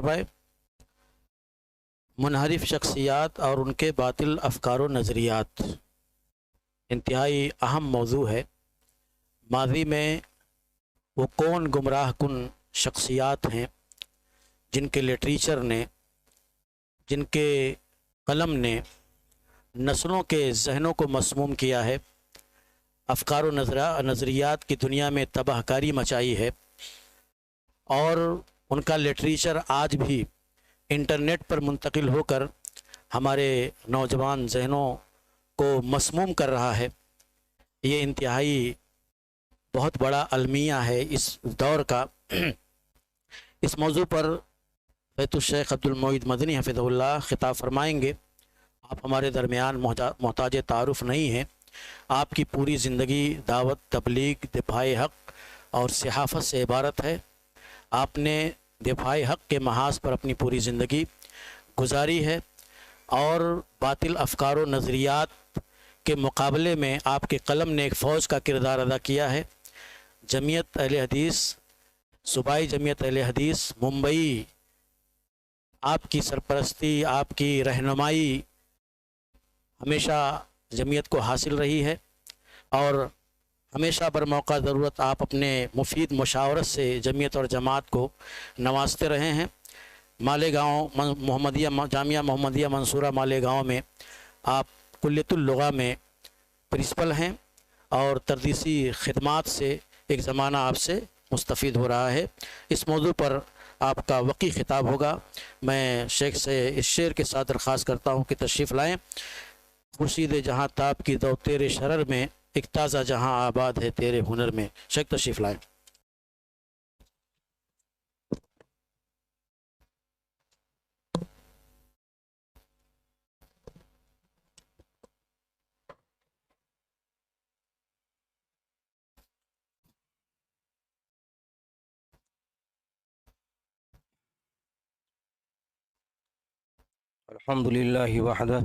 भाई मुनहरिफ शख्सियात और उनके बातिल अफकार व नज़रियात इंतहाई अहम मौजू है। माजी में वो कौन गुमराह कुन शख्सियात हैं जिनके लिटरेचर ने, जिनके कलम ने नस्लों के जहनों को मसमूम किया है, अफकार व नज़रियात की दुनिया में तबाहकारी मचाई है, और उनका लिटरेचर आज भी इंटरनेट पर मुंतकिल होकर हमारे नौजवान जहनों को मसमूम कर रहा है। ये इंतहाई बहुत बड़ा अलमिया है इस दौर का। इस मौजू पर फ़ैज़ुल शेख अब्दुल मोईद मदनी हफ़िज़हुल्लाह ख़िताब फरमाएंगे। आप हमारे दरमियान मोहताज तारुफ़ नहीं हैं। आपकी पूरी ज़िंदगी दावत, तबलीग, दिफ़ाए हक़ और सहाफ़त से इबारत है। आपने दिफ़ाए हक़ के महाज पर अपनी पूरी ज़िंदगी गुजारी है और बातिल अफकार व नज़रियात के मुकाबले में आपके कलम ने एक फ़ौज का किरदार अदा किया है। जमीयत अहले हदीस, सूबाई जमीयत अहले हदीस मुंबई, आपकी सरपरस्ती, आपकी रहनुमाई हमेशा जमीयत को हासिल रही है और हमेशा बरमौका ज़रूरत आप अपने मुफीद मुशावरत से जमीयत और जमात को नवाजते रहे हैं। मालेगांव मोहम्मदिया जामिया मोहम्मदिया मंसूरा मालेगांव में आप कुल्लियतुल लुगा में प्रिंसिपल हैं और तदरीसी खिदमात से एक ज़माना आपसे मुस्तफ़ीद हो रहा है। इस मौजू पर आपका वकी खिताब होगा। मैं शेख से इस शेर के साथ दरख्वास्त करता हूँ कि तशरीफ़ लाएँ। खुर्शीद जहाँ ताब की दो तेरे शरर में, एक ताज़ा जहाँ आबाद है तेरे हुनर में। शेख तशरीफ़ लाएँ। अल्हम्दुलिल्लाहि वहदा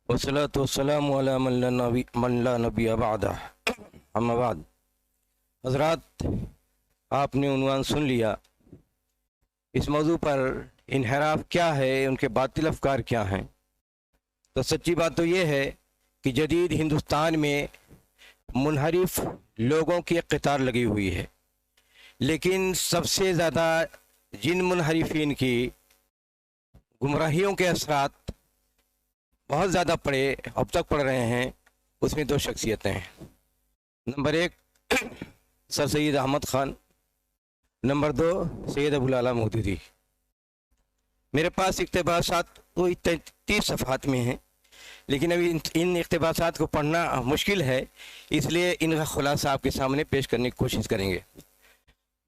वस्सलातु वस्सलामु अला मन ला नबिय्य बअदा, अम्मा बाद। हज़रात, आपने उन्वान सुन लिया। इस मौजू पर इनहराफ क्या है, उनके बातिल अफकार क्या हैं। तो सच्ची बात तो ये है कि जदीद हिंदुस्तान में मुनहरिफ लोगों की एक कतार लगी हुई है, लेकिन सबसे ज़्यादा जिन मुनहरिफीन की गुमराहियों के असरात बहुत ज़्यादा पड़े, अब तक पड़ रहे हैं, उसमें दो शख्सियतें हैं। नंबर एक सर सैयद अहमद ख़ान, नंबर दो सैयद अबुल आला मौदूदी। मेरे पास इक़्तिबासात तो 33 सफ़हात में हैं, लेकिन अभी इन इक़्तिबासात को पढ़ना मुश्किल है, इसलिए इनका खुलासा आपके सामने पेश करने की कोशिश करेंगे।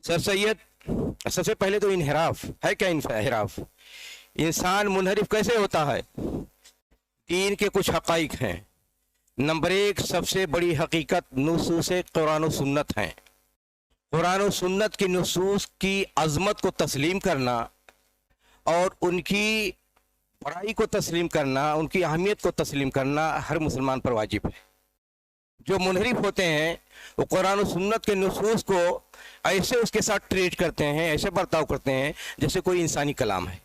सर सैयद, सबसे पहले तो इनहराफ है क्या? इनहराफ, इंसान मुनहरिफ कैसे होता है? दीन के कुछ हक़ाइक़ हैं। नंबर एक, सबसे बड़ी हकीकत नुसूस कुरान और सुन्नत हैं। कुरान और सुन्नत की नुसूस की अज़मत को तस्लीम करना और उनकी बड़ाई को तस्लीम करना, उनकी अहमियत को तस्लीम करना हर मुसलमान पर वाजिब है। जो मुनहरिफ होते हैं वो कुरान और सुन्नत के नुसूस को ऐसे उसके साथ ट्रीट करते हैं, ऐसे बर्ताव करते हैं जैसे कोई इंसानी कलाम है।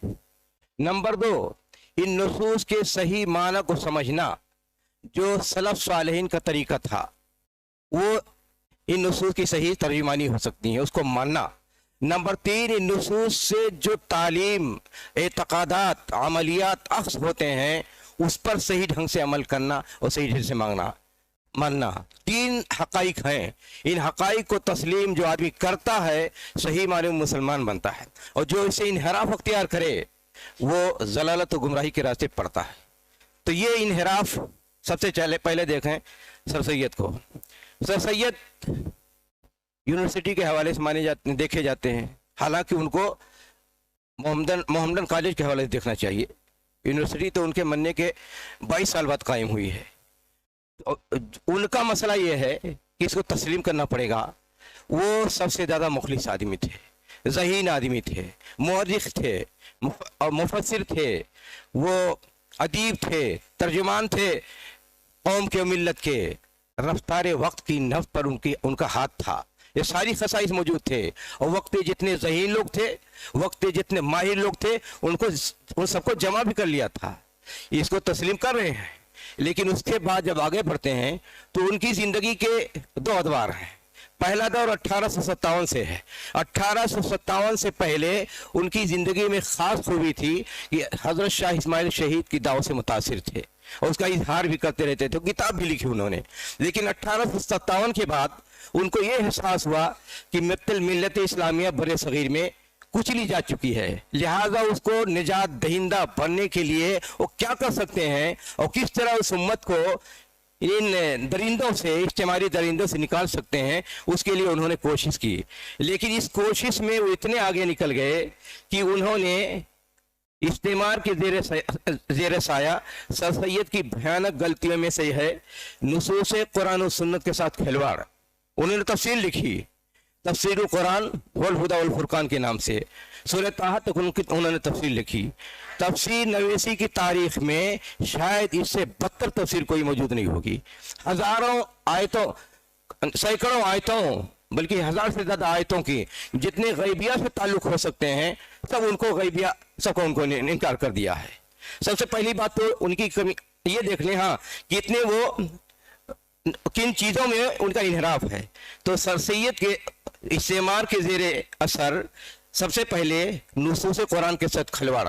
नंबर दो, इन नुसूस के सही माना को समझना, जो सलफ सालेहीन का तरीका था, वो इन नुसूस की सही तर्जुमानी हो सकती है, उसको मानना। नंबर तीन, इन नुसूस से जो तालीम, एतक़ादात, अमलियात अख्ज़ होते हैं, उस पर सही ढंग से अमल करना और सही ढंग से मानना। तीन हक़ाइक़ हैं। इन हक़ाइक़ को तस्लीम जो आदमी करता है, सही माने में मुसलमान बनता है, और जो इसे इनहराफ अख्तियार करे वो ज़लालत और गुमराही के रास्ते पड़ता है। तो ये इनहराफ सबसे पहले देखें सर सैयद को। सर सैयद यूनिवर्सिटी के हवाले से देखे जाते हैं, हालांकि उनको मोहम्मदन कॉलेज के हवाले से देखना चाहिए। यूनिवर्सिटी तो उनके बनने के 22 साल बाद कायम हुई है। तो उनका मसला ये है कि इसको तस्लीम करना पड़ेगा। वो सबसे ज़्यादा मुखलिस आदमी थे, ज़हीन आदमी थे, मुअर्रिख़ थे और मुफस्सिर थे, वो अदीब थे, तर्जुमान थे कौम के मिल्लत के। रफ्तार वक्त की नफ्स पर उनका हाथ था। ये सारी खसाइस मौजूद थे। और वक्त जितने ज़हीन लोग थे, वक्त जितने माहिर लोग थे, उन सबको जमा भी कर लिया था। इसको तस्लीम कर रहे हैं। लेकिन उसके बाद जब आगे बढ़ते हैं तो उनकी ज़िंदगी के दो अदवार हैं। पहला दौर 1857 से है। 1857 से पहले उनकी ज़िंदगी में ख़ास खूबी थी कि हज़रत शाह इस्माइल शहीद की दावत से मुतासिर थे और उसका इजहार भी करते रहते थे, किताब भी लिखी उन्होंने। लेकिन 1857 के बाद उनको ये एहसास हुआ कि मिल्लत इस्लामिया बड़े सगीर में कुचली जा चुकी है, लिहाजा उसको निजात दहिंदा बनने के लिए वो क्या कर सकते हैं और किस तरह उस उम्मत को इन दरिंदों से, इज्तिमाई दरिंदों से निकाल सकते हैं, उसके लिए उन्होंने कोशिश की। लेकिन इस कोशिश में वो इतने आगे निकल गए कि उन्होंने इस्तेमार के ज़ेर साया सर सैयद की भयानक गलतियों में से है नुसूस कुरान और सुन्नत के साथ खिलवाड़। उन्होंने तफसीर लिखी, तफसीर कुरान वल हुदा वल फुरकान के नाम से सूरह ताहा तक उन्होंने तफसीर लिखी। तफसीर नवेसी की तारीख में शायद इससे बदतर तफसीर कोई मौजूद नहीं होगी। हज़ारों आयतों, सैकड़ों आयतों, बल्कि 1000 से ज़्यादा आयतों की जितने गैबिया से ताल्लुक़ हो सकते हैं सबको उनको इनकार कर दिया है। सबसे पहली बात तो उनकी कमी ये देख लें, हाँ, कितने वो किन चीज़ों में उनका इनहराफ है। तो सर सैयद के इस्तेमार के ज़ेरे असर सबसे पहले नुसूस कुरान के साथ खिलवाड़,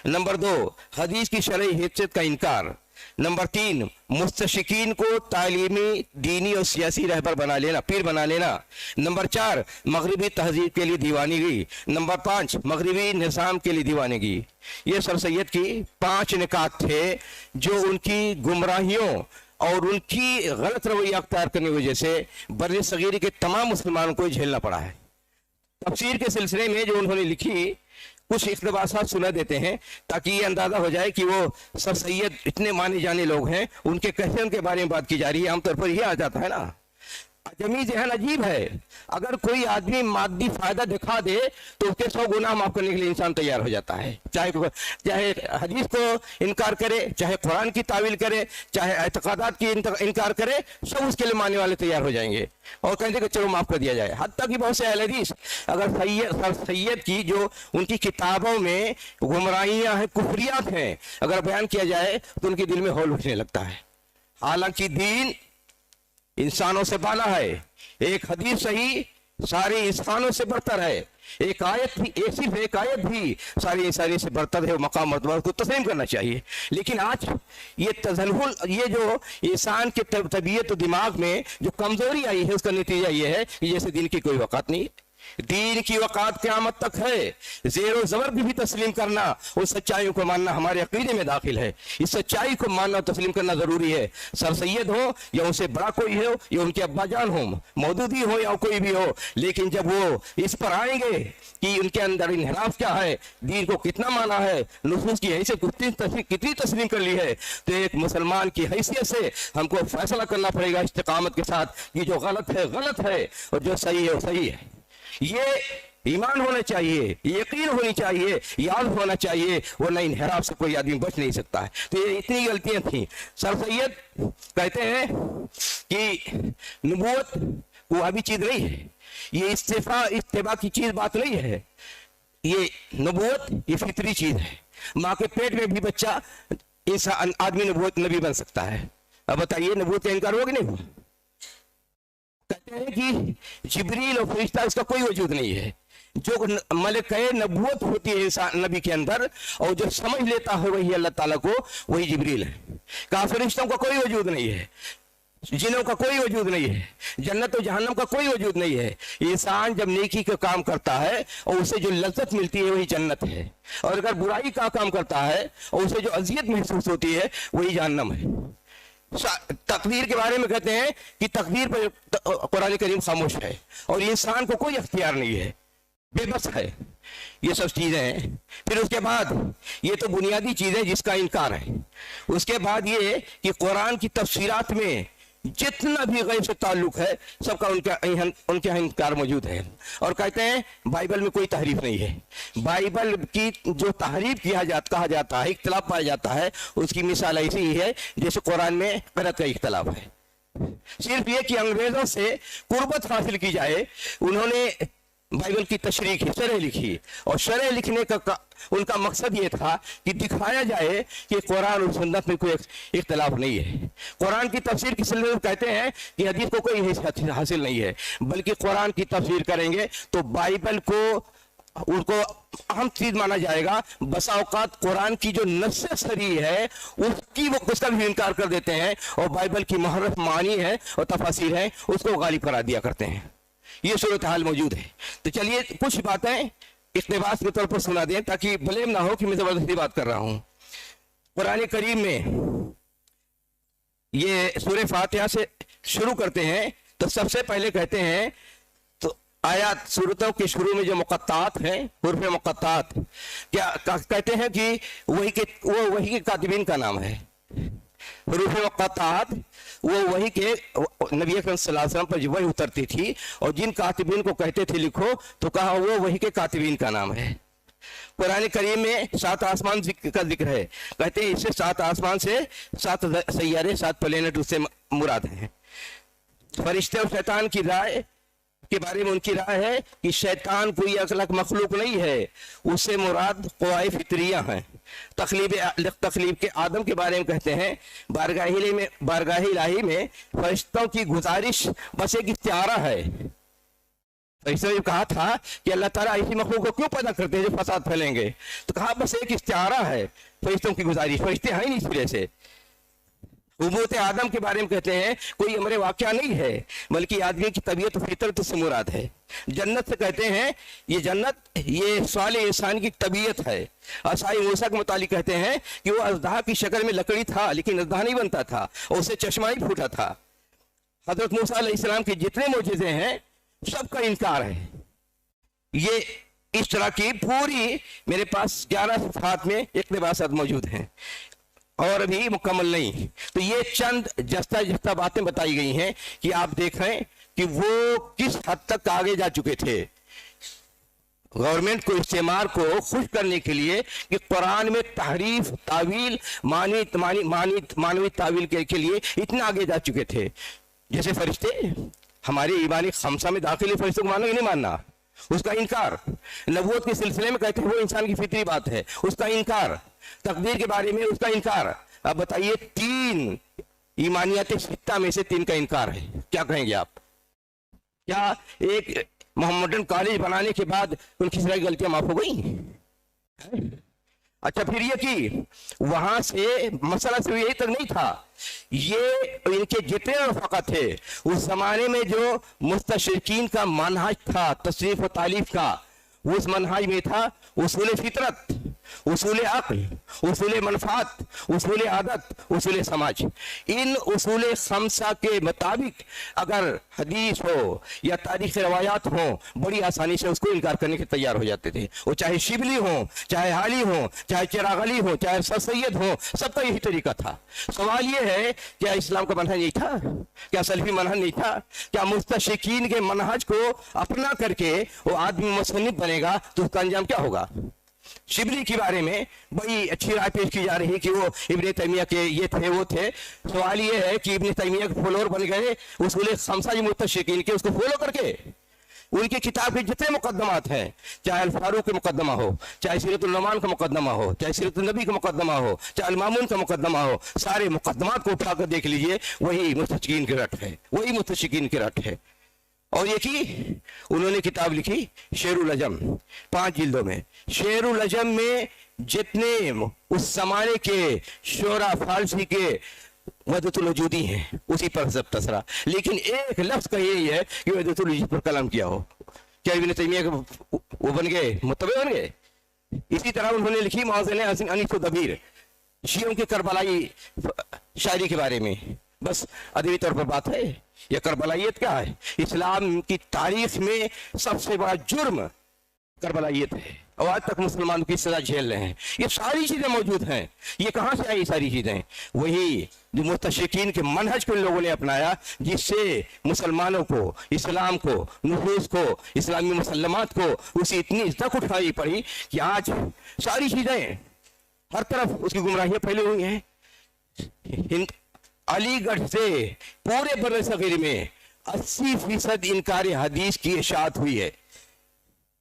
नंबर 2 हदीस की शरई हैसियत का इनकार, नंबर 3 मुस्तशिकीन को तालीमी, दीनी और सियासी रहबर बना लेना, पीर बना लेना, नंबर 4 मगरबी तहजीब के लिए दीवानगी, नंबर 5 मगरबी निज़ाम के लिए दीवानगी। ये सर सैयद की 5 निकात थे जो उनकी गुमराहियों और उनकी गलत रवैया अख्तियार करने की वजह से बर्रे सगीर के तमाम मुसलमानों को झेलना पड़ा है। तफसीर के सिलसिले में जो उन्होंने लिखी कुछ इक़्तिबासात सुना देते हैं ताकि ये अंदाज़ा हो जाए कि वो सर सैयद इतने माने जाने लोग हैं, उनके कैसे उनके बारे में बात की जा रही है। आमतौर पर यह आ जाता है ना, अजमी जहन अजीब है। अगर कोई आदमी मादी फायदा दिखा दे तो उसके 100 गुनाह माफ करने के लिए इंसान तैयार हो जाता है। चाहे हदीस को इनकार करे, चाहे कुरान की तावील करे, चाहे एतकादात की इनकार करे, सब उसके लिए मानने वाले तैयार हो जाएंगे और कहेंगे कि चलो माफ कर दिया जाए। हत्ता कि बहुत से अहले हदीस अगर सर सैयद की जो उनकी किताबों में गुमराहियाँ हैं, कुफरियात हैं, अगर बयान किया जाए तो उनके दिल में हौल उठने लगता है। हालांकि दीन इंसानों से बाला है, एक हदीस सही सारे इंसानों से बढ़तर है, एक आयत भी, सिर्फ एक आयत भी सारी इंसानी से बढ़तर है, मकाम मर्तबा को तस्लीम करना चाहिए। लेकिन आज ये तज़ल्हुल, ये जो इंसान के तबीयत और दिमाग में जो कमजोरी आई है उसका नतीजा ये है कि जैसे दीन की कोई वक़ात नहीं। दीन की वक़ात क़यामत तक है। ज़ेरो ज़बर भी तस्लीम करना, उस सच्चाइयों को मानना हमारे अक़ीदे में दाखिल है। इस सच्चाई को मानना और तस्लीम करना ज़रूरी है। सर सैयद हो या उनसे बड़ा कोई हो या उनके अब्बाजान हो, मौदूदी हो या कोई भी हो, लेकिन जब वो इस पर आएंगे कि उनके अंदर इन्हिराफ क्या है, दीन को कितना माना है, नुसूस की हैसियत कितनी तस्लीम कर ली है, तो एक मुसलमान की हैसियत से हमको फैसला करना पड़ेगा इस्तिकामत के साथ कि जो गलत है गलत है और जो सही है वो सही है। ये ईमान होना चाहिए, यकीन होनी चाहिए, याद होना चाहिए, वरना इन्हिराफ से कोई आदमी बच नहीं सकता है। तो ये इतनी गलतियां थी। सर सैयद कहते हैं कि नबूवत वो अभी चीज नहीं है, ये इस्तिबा की चीज बात नहीं है। ये नबूवत ये फितरी चीज है। माँ के पेट में भी बच्चा इंसान आदमी नबी बन सकता है। अब बताइए नबूवत का इनकार होगा कि नहीं होगा? कहते हैं कि जिब्रील और फरिश्ता इसका कोई वजूद नहीं है। जो मलके नबूवत होती है इंसान नबी के अंदर और जो समझ लेता है वही अल्लाह ताला को, वही जिब्रील है। कहा फरिश्तों का कोई वजूद नहीं है, जिनों का कोई वजूद नहीं है, जन्नत और जहन्नम का कोई वजूद नहीं है। इंसान जब नेकी का काम करता है और उसे जो लज्जत मिलती है वही जन्नत है, और अगर बुराई का काम करता है और उसे जो अजियत महसूस होती है वही जहन्नम है। तकदीर के बारे में कहते हैं कि तकदीर पर कुरान करीम खामोश है और इंसान को कोई अख्तियार नहीं है, बेबस है। ये सब चीजें हैं। फिर उसके बाद ये तो बुनियादी चीजें जिसका इनकार है। उसके बाद ये कि कुरान की तफसीरात में जितना भी गैब से ताल्लुक है सबका उनके यहाँ इनकार मौजूद है। और कहते हैं बाइबल में कोई तहरीफ नहीं है। बाइबल की जो तहरीफ कहा जाता है, इख्तलाफ पाया जाता है, उसकी मिसाल ऐसी ही है जैसे कुरान में क़िरात का इख्तलाफ है। सिर्फ ये कि अंग्रेजों से कुर्बत हासिल की जाए, उन्होंने बाइबल की तशरीह की, शरह लिखी, और शरह लिखने का उनका मकसद ये था कि दिखाया जाए कि कुरान और सुन्नत में कोई इख्तलाफ नहीं है। कुरान की तफसीर किस लिए कहते हैं कि हदीस को कोई हैसियत हासिल नहीं है, बल्कि कुरान की तफसीर करेंगे तो बाइबल को उनको अहम चीज माना जाएगा। बसा औकात कुरान की जो नस्स सरी है उसका भी इनकार कर देते हैं, और बाइबल की मुहर्रफ मानी है और तफासिर है उसको गालिब करार दिया करते हैं। ये सूरत हाल मौजूद है। तो चलिए कुछ बातें इक़्तिबास के तौर पर सुना दें ताकि ब्लेम ना हो कि मैं जबरदस्ती बात कर रहा हूं। कुरान करीम में ये सूरह फातिहा से शुरू करते हैं तो सबसे पहले कहते हैं, तो आयात सूरतों के शुरू में जो मुक़त्तात हैं, हुर्फ़ मुक़त्तात, क्या कहते हैं कि वही के कातिबीन का नाम है। हुरूफ मुक़त्तात वो वही के नबी अकरम सल्लल्लाहु अलैहि वसल्लम पर वही उतरती थी, और जिन कातिबीन को कहते थे लिखो तो कहा वो वही के कातिबीन का नाम है। कुरान करीम में 7 आसमान का जिक्र है, कहते हैं इससे 7 आसमान से 7 सैयारे 7 प्लेनेट उससे मुराद हैं। फरिश्ते और शैतान की राय के बारे में उनकी राय है कि शैतान कोई अखलाक मखलूक नहीं है, उससे मुराद क़वाए फितरिया हैं। तखलीब के आदम के बारे में कहते हैं बारगाह इलाही में फरिश्तों की गुजारिश बस एक इस्तिआरा है। फरिश्तों ने कहा था कि अल्लाह ताला ऐसी मखलूक को क्यों पैदा करते हैं जो फसाद फैलेंगे, तो कहा बस एक इस्तिआरा है फरिश्तों की गुजारिश, फरिश्ते हैं ही नहीं सिरे से। उम्मत आदम के बारे में कहते हैं कोई अमर वाक़या नहीं है, बल्कि आदमी की तबीयत फितरत से मुराद है। जन्नत से कहते हैं ये जन्नत ये साले इंसान की तबीयत है। असाई मूसा के मुतालिक कहते हैं कि वो अज़दहा की शक्ल में लकड़ी था, लेकिन अज़दहा नहीं बनता था और उससे चश्मा ही फूटा था। हज़रत मूसा अलैहिस्सलाम के जितने मौजज़े हैं सबका इनकार है। ये इस तरह की पूरी मेरे पास 11 सिफ़ात में इक़्तिबासात मौजूद हैं और अभी मुकम्मल नहीं। तो ये चंद जस्ता बातें बताई गई हैं कि आप देखें कि वो किस हद तक आगे जा चुके थे गवर्नमेंट को, इस्तेमार को खुश करने के लिए कि कुरान में तहरीफ तावील मानवी तावील के लिए इतना आगे जा चुके थे। जैसे फरिश्ते हमारे ईमानी खमसा में दाखिल फरिश्तों को मानो या नहीं मानना, उसका इनकार। नबूवत के सिलसिले में कहते हैं वो इंसान की फितरी बात है, उसका इनकार। तकदीर के बारे में उसका इनकार। अब बताइए 3 ईमानियात सित्ता में से 3 का इनकार है, क्या कहेंगे आप? क्या एक मोहम्मदन कॉलेज बनाने के बाद उनकी सारी गलतियां माफ हो गई? अच्छा, फिर ये कि वहां से मसला सिर्फ यही तक नहीं था, ये इनके जितने रफ़क़ा थे उस जमाने में जो मुस्तशरिकीन का मनहज था तशरीफ व तालीफ का, उस मनहज में था उसूल फितरत, उसूल अक्ल, उसूल मनफात, उसूल आदत, उसूल समाज। इन उसूल खमसा के मुताबिक अगर हदीस हो या तारीख रवायात हो, बड़ी आसानी से उसको इनकार करने के तैयार हो जाते थे। वो चाहे शिबली हो, चाहे हाली हो, चाहे चिराग अली हो, चाहे सर सैयद हो, सबका यही तरीका था। सवाल ये है क्या इस्लाम का मनहज नहीं था? क्या सलफी मनहज नहीं था? क्या मुस्तशरिकीन के मनहज को अपना करके वो आदमी मुसन्निफ बनेगा तो उसका अंजाम क्या होगा? शिबली के बारे में बड़ी अच्छी राय पेश की जा रही है कि वो इब्ने तैमिया के ये थे वो थे। सवाल ये है कि इब्ने तैमिया के फॉलोअर बन गए उसूल खमसा मुस्तशरिकीन के, उसको फॉलो करके उनकी किताब के जितने मुकदमात हैं, चाहे अल फारूक का मुकदमा हो, चाहे सीरतुल नुमान का मुकदमा हो, चाहे सीरतुल नबी का मुकदमा हो, चाहे अल मामून का मुकदमा हो, सारे मुकदमात को उठाकर देख लीजिए, वही मुस्तशरिकीन की रट है, वही मुस्तशरिकीन की रट है। और ये कि उन्होंने किताब लिखी शेरुल अजम 5 जिल्दों में। शेरुल अजम में जितने उस जमाने के शोरा फारसी के वहदतुल वजूदी हैं उसी पर सब तसरा, लेकिन एक लफ्ज का यही है कि वहदतुल वजूद पर कलाम किया हो। क्या इब्ने तैमिया के वो बन गए, मुत्तबे बन गए? इसी तरह उन्होंने लिखी मौज़िन अनीस दबीर शियों की करबलाई शायरी के बारे में। बस अदबी तौर पर बात है, यह करबलाइयत क्या है? इस्लाम की तारीख में सबसे बड़ा जुर्म करबलाइयत है और आज तक मुसलमानों की सजा झेल रहे हैं। ये सारी चीजें मौजूद हैं। ये कहाँ से आई सारी चीजें? वही जो मुस्तशरिकीन के मनहज को इन लोगों ने अपनाया, जिससे मुसलमानों को, इस्लाम को, नुफूस को, इस्लामी मुसल्लमात को उसी इतनी इज्जत उठानी पड़ी कि आज सारी चीजें हर तरफ उसकी गुमराहियां फैली हुई हैं। علی گڑھ سے پورے بر صغیر میں 80% انکار حدیث کی اشاعت ہوئی ہے.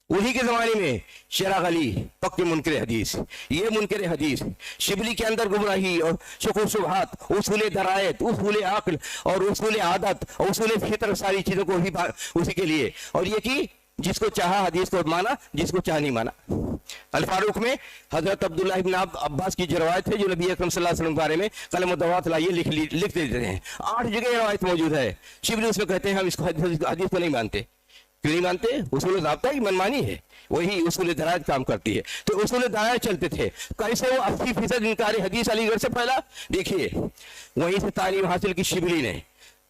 وہی کے زمانے میں چراغ علی پکے منکر حدیث، یہ منکر حدیث، شبلی کے اندر گمراہی اور شک و شبہات، اصول درایت، اصول عقل اور اصول عادت، اصول فطر، ساری چیزوں کو اسی کے لیے، اور یہ کہ جس کو چاہا حدیث کو مانا، جس کو چاہا نہیں مانا. الفاروق میں حضرت عبداللہ ابن عباس کی جو روایت ہے، جو نبی اکرم صلی اللہ علیہ وسلم کے بارے میں قلم و دوات لائیے لکھ دیتے ہیں، 8 جگہ روایت موجود ہے. شبلی اس میں کہتے ہیں ہم اس کو حدیث کو نہیں مانتے. کیوں نہیں مانتے؟ اصول و ضابطہ کی منمانی ہے، وہی اصول درایت کام کرتی ہے. تو اصول درایت چلتے تھے. کیسے وہ 80% انکار حدیث علی گڑھ سے پھیلا؟ دیکھیے، وہیں سے تعلیم حاصل کی شبلی نے،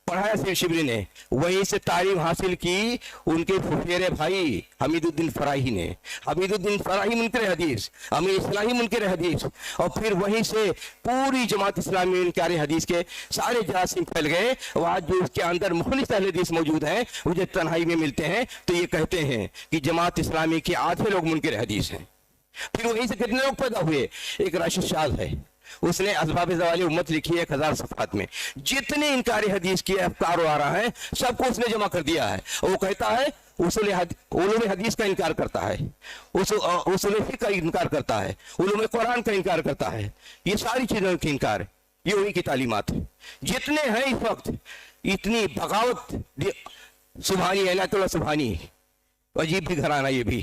پڑھایا صرف شبلی نے، وہیں سے تعلیم حاصل کی ان کے پھپھیرے بھائی حمید الدین فراہی نے. حمید الدین فراہی منکر حدیث، امیر اصلاحی منکر حدیث، اور پھر وہیں سے پوری جماعت اسلامی میں انکار حدیث کے سارے جراثیم پھیل گئے. اور آج جو اس کے اندر مخلص اہل حدیث موجود ہیں، وہ جو تنہائی میں ملتے ہیں تو یہ کہتے ہیں کہ جماعت اسلامی کے آدھے لوگ منکر حدیث ہیں. پھر وہیں سے کتنے لوگ پیدا ہوئے؟ ایک راشد شاذ ہے، اس نے اسباب زوال امت لکھی ہے 1000 صفحات میں. جتنے انکار حدیث کے افکار و آراء ہیں سب کو اس نے جمع کر دیا ہے. وہ کہتا ہے علوم حدیث کا انکار کرتا ہے، اصول فقہ کا انکار کرتا ہے، علوم قرآن کا انکار کرتا ہے. یہ ساری چیزوں کا انکار ہے. یہ وہی کی تعلیمات ہے. جتنے ہیں اس وقت اتنی بغاوت. سبحانی عنایت اللہ سبحانی، عجیب بھی گھرانہ. یہ بھی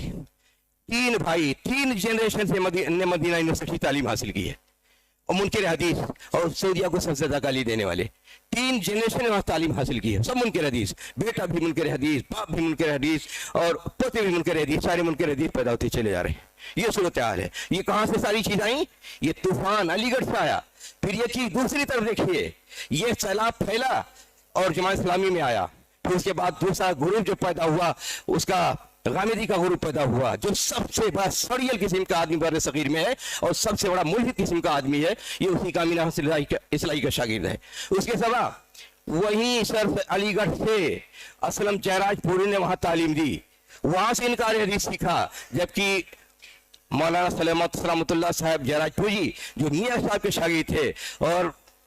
3 بھائی 3 جنریشن سے مدینہ یونیورسٹی تعلیم حاصل کی ہے، اور منکر حدیث، اور سعودیہ کو سب سے زیادہ گالی دینے والے 3 جنریشن نے وہاں تعلیم حاصل کی ہے. سب منکر حدیث، بیٹا بھی منکر حدیث، باپ بھی منکر حدیث، اور پوتے بھی منکر حدیث. سارے منکر حدیث پیدا ہوتے چلے جا رہے ہیں. یہ صورتحال ہے. یہ کہاں سے ساری چیز آئیں؟ یہ طوفان علی گڑھ سے آیا. پھر یہ چیز دوسری طرف دیکھیے، یہ سیلاب پھیلا اور جماعت اسلامی میں آیا. پھر اس کے بعد دوسرا گروپ جو پیدا ہوا، اس کا غامدی کا گروپ پیدا ہوا، جو سب سے بڑا سڑیل قسم کا آدمی بر صغیر میں ہے اور سب سے بڑا ملحد قسم کا آدمی ہے. یہ اسی کا امین اصلاحی کا شاگرد ہے. اس کے سوا وہیں صرف علی گڑھ سے اسلم جیراج پوری نے وہاں تعلیم دی، وہاں سے انکار حدیث سیکھا. جبکہ مولانا سلامت اللہ صاحب جیراج پوری جو میاں صاحب کے شاگرد تھے اور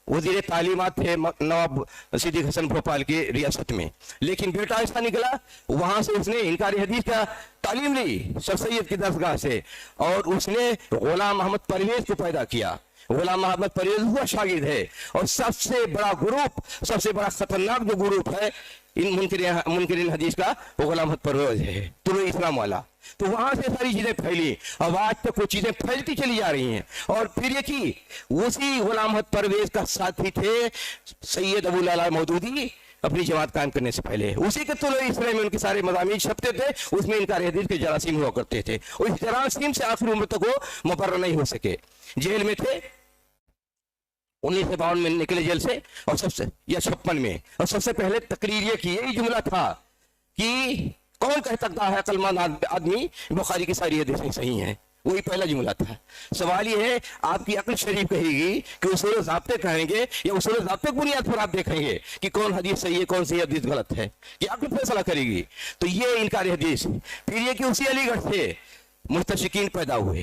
وزیر تعلیمات تھے نواب صدیق حسن بھوپال کی ریاست میں، لیکن بیٹا ایسا نکلا وہاں سے اس نے انکار حدیث کا تعلیم لی سر سید کی درسگاہ سے، اور اس نے غلام محمد پرویز کو پیدا کیا. غلام محمد پرویز وہ شاگرد ہے، اور سب سے بڑا گروپ، سب سے بڑا خطرناک جو گروپ ہے ان منکرین حدیث کا، وہ غلام محمد پرویز ہے، طلوع اسلام والا. تو وہاں سے ساری چیزیں پھیلی، اب آج تک وہ چیزیں پھیلتی چلی جا رہی ہیں. اور پھر یہ کہ اسی غلام محمد پرویز کا ساتھی تھے سید ابو العلا مودودی اپنی جماعت قائم کرنے سے پہلے. اسی کے طلوع اسلام میں ان کے سارے مضامین چھپتے تھے، اس میں انکار حدیث کے جراثیم ہوا کرتے تھے، اور اس جراثیم سے آخر عمر تک وہ مبرہ نہیں ہو سکے. جیل میں تھے 1952 میں نکلے جیل سے، اور سب سے یا 56 میں، اور سب سے پہلے تقریر یہ کی، یہی جملہ تھا کہ کون کہہ سکتا ہے عقل مند آدمی بخاری کی ساری حدیثیں صحیح ہیں. وہی پہلا جملہ تھا. سوال یہ ہے آپ کی عقل شریف کہے گی کہ اصول و ضابطے کہیں گے، یا اصول و ضابطے بنیاد پر آپ دیکھیں گے کہ کون حدیث صحیح ہے کون سی حدیث غلط ہے؟ یہ عقل فیصلہ کرے گی. تو یہ انکار حدیث. پھر یہ کہ اسی علی گڑھ سے مستشرقین پیدا ہوئے،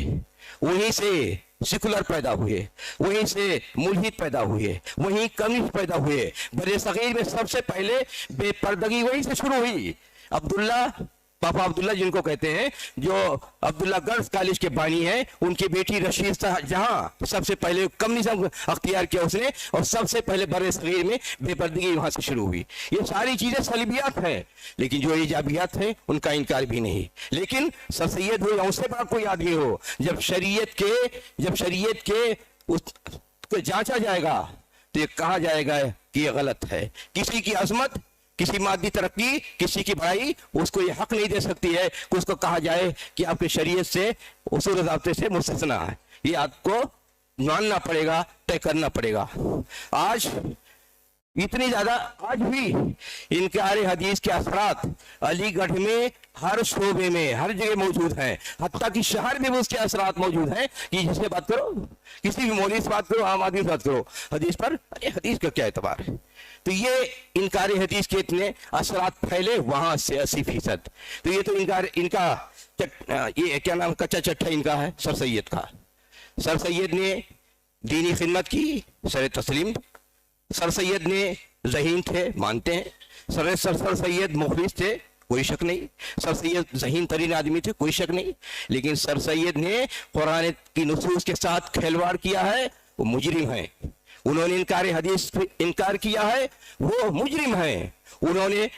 وہیں سے سیکولر پیدا ہوئے، وہیں سے ملحد پیدا ہوئے، وہیں کمیونسٹ پیدا ہوئے. بر صغیر میں سب سے پہلے بے پردگی وہیں سے شروع ہوئی. عبداللہ پاپا عبداللہ جن کو کہتے ہیں، جو عبداللہ گرلز کالج کے بانی ہیں، ان کی بیٹی رشید جہاں سب سے پہلے کمیونزم اختیار کیا اس نے، اور سب سے پہلے بر صغیر میں بے پردگی وہاں سے شروع ہوئی. یہ ساری چیزیں سلبیات ہیں، لیکن جو ایجابیات ہیں ان کا انکار بھی نہیں. لیکن سر سید ہو یا اس سے بڑا کوئی آدمی ہو، جب شریعت کے جانچا جائے گا تو یہ کہا جائے گا کہ یہ غلط ہے. کسی کی عظمت، کسی مادی ترقی، کسی کی بڑائی اس کو یہ حق نہیں دے سکتی ہے کہ اس کو کہا جائے کہ آپ کی شریعت سے اصول و ضابطے سے مستثنا ہے. یہ آپ کو ماننا پڑے گا، طے کرنا پڑے گا. آج اتنی زیادہ، آج بھی انکار حدیث کے اثرات علی گڑھ میں ہر شعبے میں ہر جگہ موجود ہیں، حتیٰ کہ شہر میں بھی اس کے اثرات موجود ہیں. کہ جس سے بات کرو، کسی بھی مولوی سے بات کرو، عام آدمی سے بات کرو، حدیث پر حدیث کا کیا اعتبار ہے؟ تو یہ انکار حدیث کے اتنے اثرات پھیلے وہاں سے 80%. تو یہ تو ان کا یہ کیا نام کچا چٹھا ان کا ہے سر سید کا. سر سید نے دینی خدمت کی، سر تسلیم सर सैयद ने ज़हीन थे, मानते हैं। सर सैयद मुखलिस थे, कोई शक नहीं। सर सैयद ज़हीन तरीन आदमी थे, कोई शक नहीं। लेकिन सर सैयद ने कुरान की नुसूस के साथ खिलवाड़ किया है, वो मुजरिम है। उन्होंने इनकार हदीस इनकार किया है, वो मुजरिम है। उन्होंने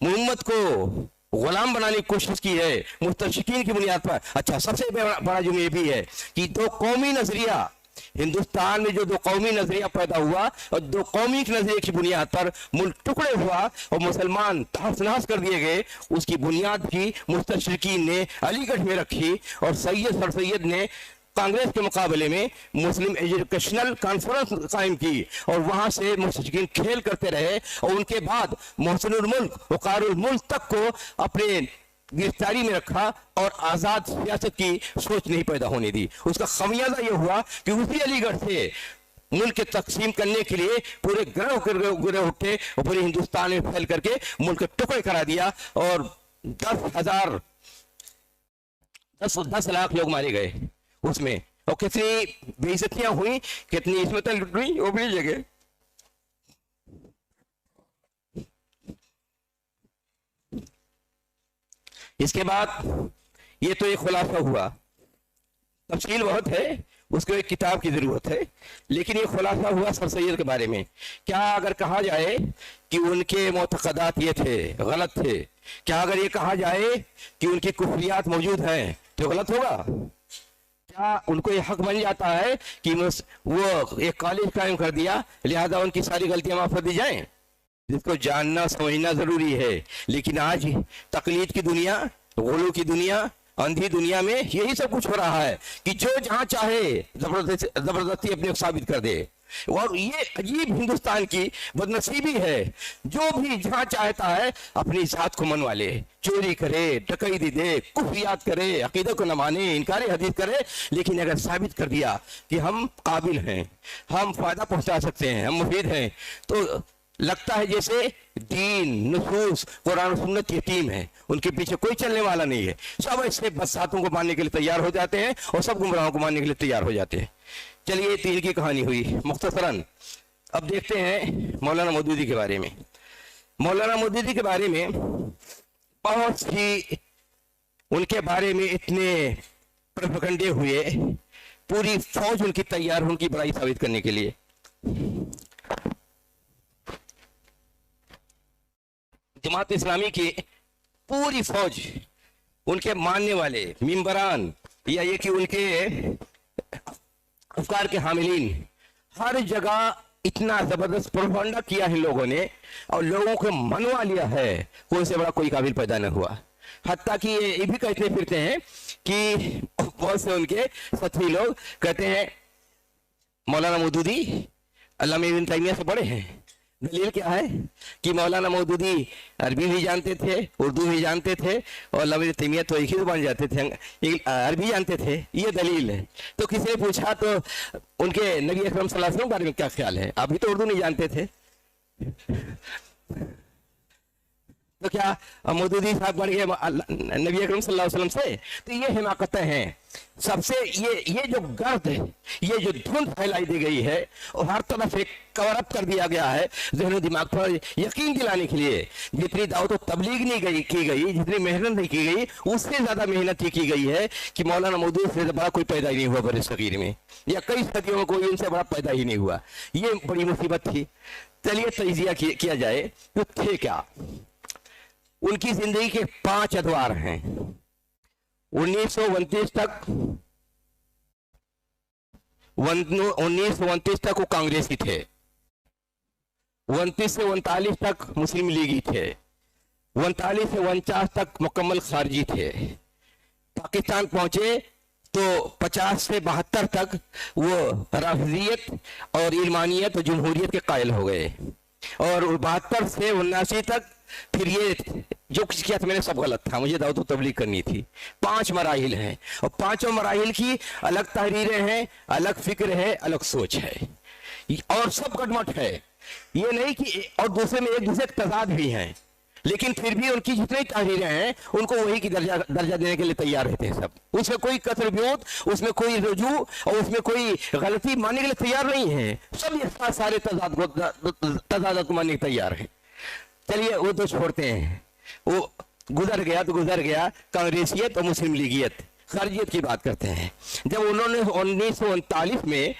मोहम्मद को गुलाम बनाने की कोशिश की है मुस्तशरिकीन की बुनियाद पर। अच्छा, सबसे बड़ा जुर्म ये भी है कि दो कौमी नजरिया, हिंदुस्तान में जो दो कौमी नजरिया पैदा हुआ और दो कौमी के नजरिए की बुनियाद पर मुल्क टुकड़े हुआ और मुसलमान तहस नहस कर दिए गए, उसकी बुनियाद भी मुस्तशरिकीन ने अलीगढ़ में रखी। और सर सैयद ने कांग्रेस के मुकाबले में मुस्लिम एजुकेशनल कॉन्फ्रेंस कायम की और वहां से मुस्तशरिकीन खेल करते रहे। और उनके बाद मोहसिनुल मुल्क वक़ारुल मुल्क तक को अपने गिरफ्तारी में रखा और आजाद सियासत की सोच नहीं पैदा होने दी। उसका खमियाजा यह हुआ कि उसी अलीगढ़ से मुल्क के तकसीम करने के लिए पूरे गिरोह उठे और पूरे हिंदुस्तान में फैल करके मुल्क के टुकड़े करा दिया और 10 लाख लोग मारे गए उसमें। और कितनी बेइज्जतियां हुई, कितनी इस्मतें लुट हुई, वो भी जगह। इसके बाद ये तो एक खुलासा हुआ, तफसील बहुत है, उसको एक किताब की जरूरत है। लेकिन ये खुलासा हुआ सर सैयद के बारे में। क्या अगर कहा जाए कि उनके मोतक़दात ये थे, गलत थे? क्या अगर ये कहा जाए कि उनकी कुफरियात मौजूद हैं तो गलत होगा? क्या उनको ये हक बन जाता है कि वो एक कॉलेज कायम कर दिया लिहाजा उनकी सारी गलतियां माफ कर दी जाएं? जिसको जानना समझना जरूरी है। लेकिन आज तकलीद की दुनिया, गुलू की दुनिया, अंधी दुनिया में यही सब कुछ हो रहा है कि जो जहां चाहे जबरदस्ती अपने को साबित कर दे। और ये अजीब हिंदुस्तान की बदनसीबी है, जो भी जहां चाहता है अपनी जात को मनवा ले, चोरी करे, डकैती दे, कुफरियात करे, अकीदत को न माने, इनकार हदीस करे। लेकिन अगर साबित कर दिया कि हम काबिल हैं, हम फायदा पहुंचा सकते हैं, हम मुफीद हैं, तो लगता है जैसे दीन नुसूस कुरान सुन्नत की टीम है, उनके पीछे कोई चलने वाला नहीं है। सब ऐसे बसातों को मानने के लिए तैयार हो जाते हैं और सब गुमराहों को मानने के लिए तैयार हो जाते हैं। चलिए, तीन की कहानी हुई मुख्तसरन। अब देखते हैं मौलाना मौदूदी के बारे में। मौलाना मौदूदी के बारे में बहुत ही उनके बारे में इतने प्रोपेगेंडे हुए, पूरी फौज उनकी तैयार, उनकी बड़ाई साबित करने के लिए। जमात इस्लामी की पूरी फौज, उनके मानने वाले मिंबरान, या ये कि उनके अफकार के हामिलीन, हर जगह इतना जबरदस्त प्रोपेगेंडा किया है लोगों ने और लोगों को मनवा लिया है, कोई से बड़ा कोई काबिल पैदा न हुआ। हत्ता कि ये भी कहते फिरते हैं कि बहुत से उनके साथी लोग कहते हैं मौलाना मौदूदी अल्लामा इब्न तैमिया से बड़े हैं। दलील क्या है कि मौलाना मौदूदी अरबी भी जानते थे, उर्दू भी जानते थे और अल्लामा इब्न तैमिया तो एक ही जुबान जानते थे, अरबी जानते थे। ये दलील है। तो किसी ने पूछा तो उनके नबी अकरम सल्लल्लाहु अलैहि वसल्लम के बारे में क्या ख्याल है? आप भी तो उर्दू नहीं जानते थे, तो क्या मौदूदी साहब बढ़ गए नबी अकरम सल्लल्लाहु अलैहि वसल्लम से? तो ये हिमाकतें हैं सबसे। ये जो गर्द है, ये जो धुंध फैलाई दी गई है और हर तरफ एक कवर अप कर दिया गया है ज़हन दिमाग पर यकीन दिलाने के लिए। जितनी दावत और तबलीग नहीं की गई, जितनी मेहनत नहीं की गई, उससे ज्यादा मेहनत ये की गई है कि मौलाना मौदूदी से बड़ा कोई पैदा ही नहीं हुआ बड़े सगीर में, या कई सदियों में कोई इनसे बड़ा पैदा ही नहीं हुआ। ये बड़ी मुसीबत थी। चलिए तजिया किया जाए तो थे क्या। उनकी जिंदगी के 5 अदवार हैं। 1929 तक वो कांग्रेसी थे, 29 से 39 तक मुस्लिम लीगी थे, 39 से 49 तक मुकम्मल खारजी थे। पाकिस्तान पहुंचे तो 50 से 72 तक वो राफिजियत और इल्मानियत और जमहूरियत के कायल हो गए। और 72 से 79 तक फिर ये जो कुछ किया था मैंने सब गलत था, मुझे दावत तबलीग करनी थी। 5 मराहिल हैं और 5 मराहिल की अलग तहरीरें हैं, अलग फिक्र है, अलग सोच है और सब गडमट है। ये नहीं कि और दूसरे में एक दूसरे के तजाद भी हैं। लेकिन फिर भी उनकी जितनी तहरीरें हैं उनको वही की दर्जा देने के लिए तैयार रहते हैं सब। उसमें कोई कसर ब्योत, उसमें कोई रुजू और उसमें कोई गलती मानने के लिए तैयार नहीं है। सब ये सारे तजाद को मानने के तैयार है। चलिए वो तो छोड़ते हैं, वो गुजर गया तो गुजर गया। कांग्रेसियत और मुस्लिम लीगियत, खारजियत की बात करते हैं। जब उन्होंने 1939 में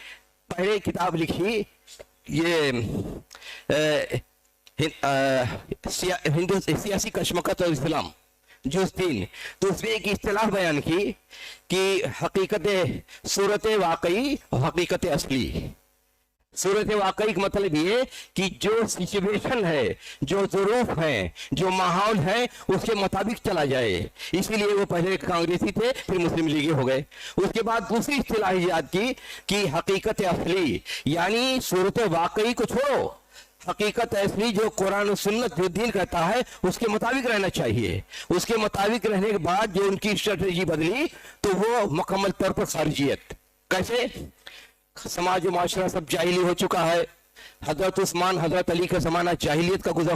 पहले किताब लिखी, ये हिंदू सियासी कशमकश और इस्लाम जुज़ 3, तो उसमें एक इस्तिलाह बयान की कि हकीकत सूरत वाकई और हकीकत असली। सूरत वाकई का मतलब ये कि जो सिचुएशन है, जो ज़रूफ है, जो माहौल है, उसके मुताबिक चला जाए। इसीलिए वो पहले कांग्रेसी थे, फिर मुस्लिम लीगी हो गए। उसके बाद दूसरी इस्तिलाह ईजाद की कि हकीकत असली, यानी सूरत वाकई को छोड़ो, हकीकत असली जो कुरान और सुन्नत जो दीन कहता है उसके मुताबिक रहना चाहिए। उसके मुताबिक रहने के बाद जो उनकी स्ट्रेटजी बदली तो वो मुकम्मल तौर पर खारिजियत। कैसे? समाज और माशरा सब जाहिली हो चुका है। हजरत उस्मान हजरत अली का जमाना जाहिलियत का गुजर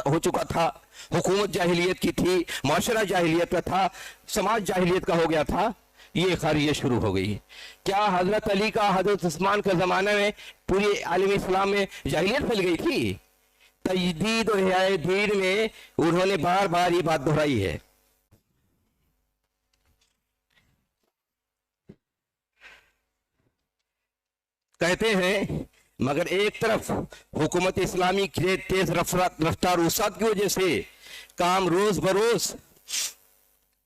हो चुका था। हुकूमत जाहिलियत की थी, माशरा जाहिलियत का था, समाज जाहिलियत का हो गया था। ये खारिजियत शुरू हो गई। क्या हजरत अली का, हजरत उस्मान का जमाना में पूरी आलम इस्लाम में जाहिलियत फैल गई थी? तजदीद और इहयाए दीन में उन्होंने बार बार ये बात दोहराई है। कहते हैं मगर एक तरफ हुकूमत इस्लामी की तेज रफ्तार वसात की वजह से काम रोज बरोज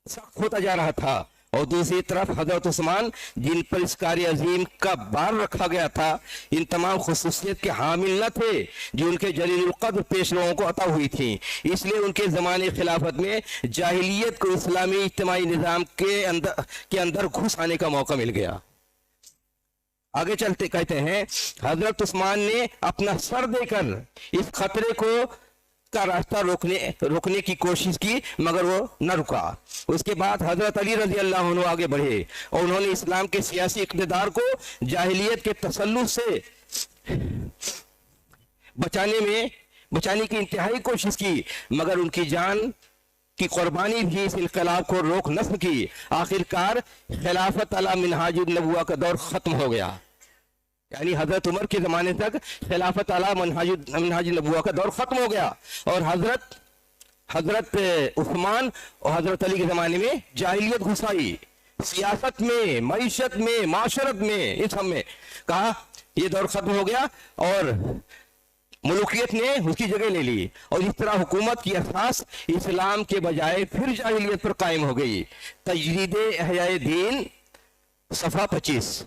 सख्त होता जा रहा था, और दूसरी तरफ हजरत उस्मान जिन पर इस कार्य अजीम का बार रखा गया था, इन तमाम खुसूसियत के हामिल न थे जो उनके जलील कद्र पेश लोगों को अता हुई थी। इसलिए उनके ज़माने खिलाफत में जाहिलियत को इस्लामी इज्तिमाई निज़ाम के अंदर घुस आने का मौका मिल गया। आगे चलते कहते हैं हजरत उस्मान ने अपना सर देकर इस खतरे को का रास्ता रोकने की कोशिश की, मगर वो न रुका। उसके बाद हजरत अली रजी अल्लाह अन्हु आगे बढ़े और उन्होंने इस्लाम के सियासी इक़्तिदार को जाहिलियत के तसल्लुत से बचाने की इंतहाई कोशिश की, मगर उनकी जान की कुर्बानी भी इस इनकलाब को रोक न सकी। आखिरकार खिलाफत अला मिनहाजुन नबुव्वा का दौर खत्म हो गया, यानी हजरत उमर के जमाने तक खिलाफत अला मिनहाजुन नबुव्वा का दौर खत्म हो गया, और हजरत उस्मान और हजरत अली के जमाने में जाहिलियत घुस आई। सियासत में, मईशत में, माशरत में, इन सब में कहा यह दौर खत्म हो गया और मुल्कियत ने उसकी जगह ले ली, और इस तरह हुकूमत की असास इस्लाम के बजाय फिर जाहिलियत पर कायम हो गई। तजदीद इहयाए दीन सफ़ा 25।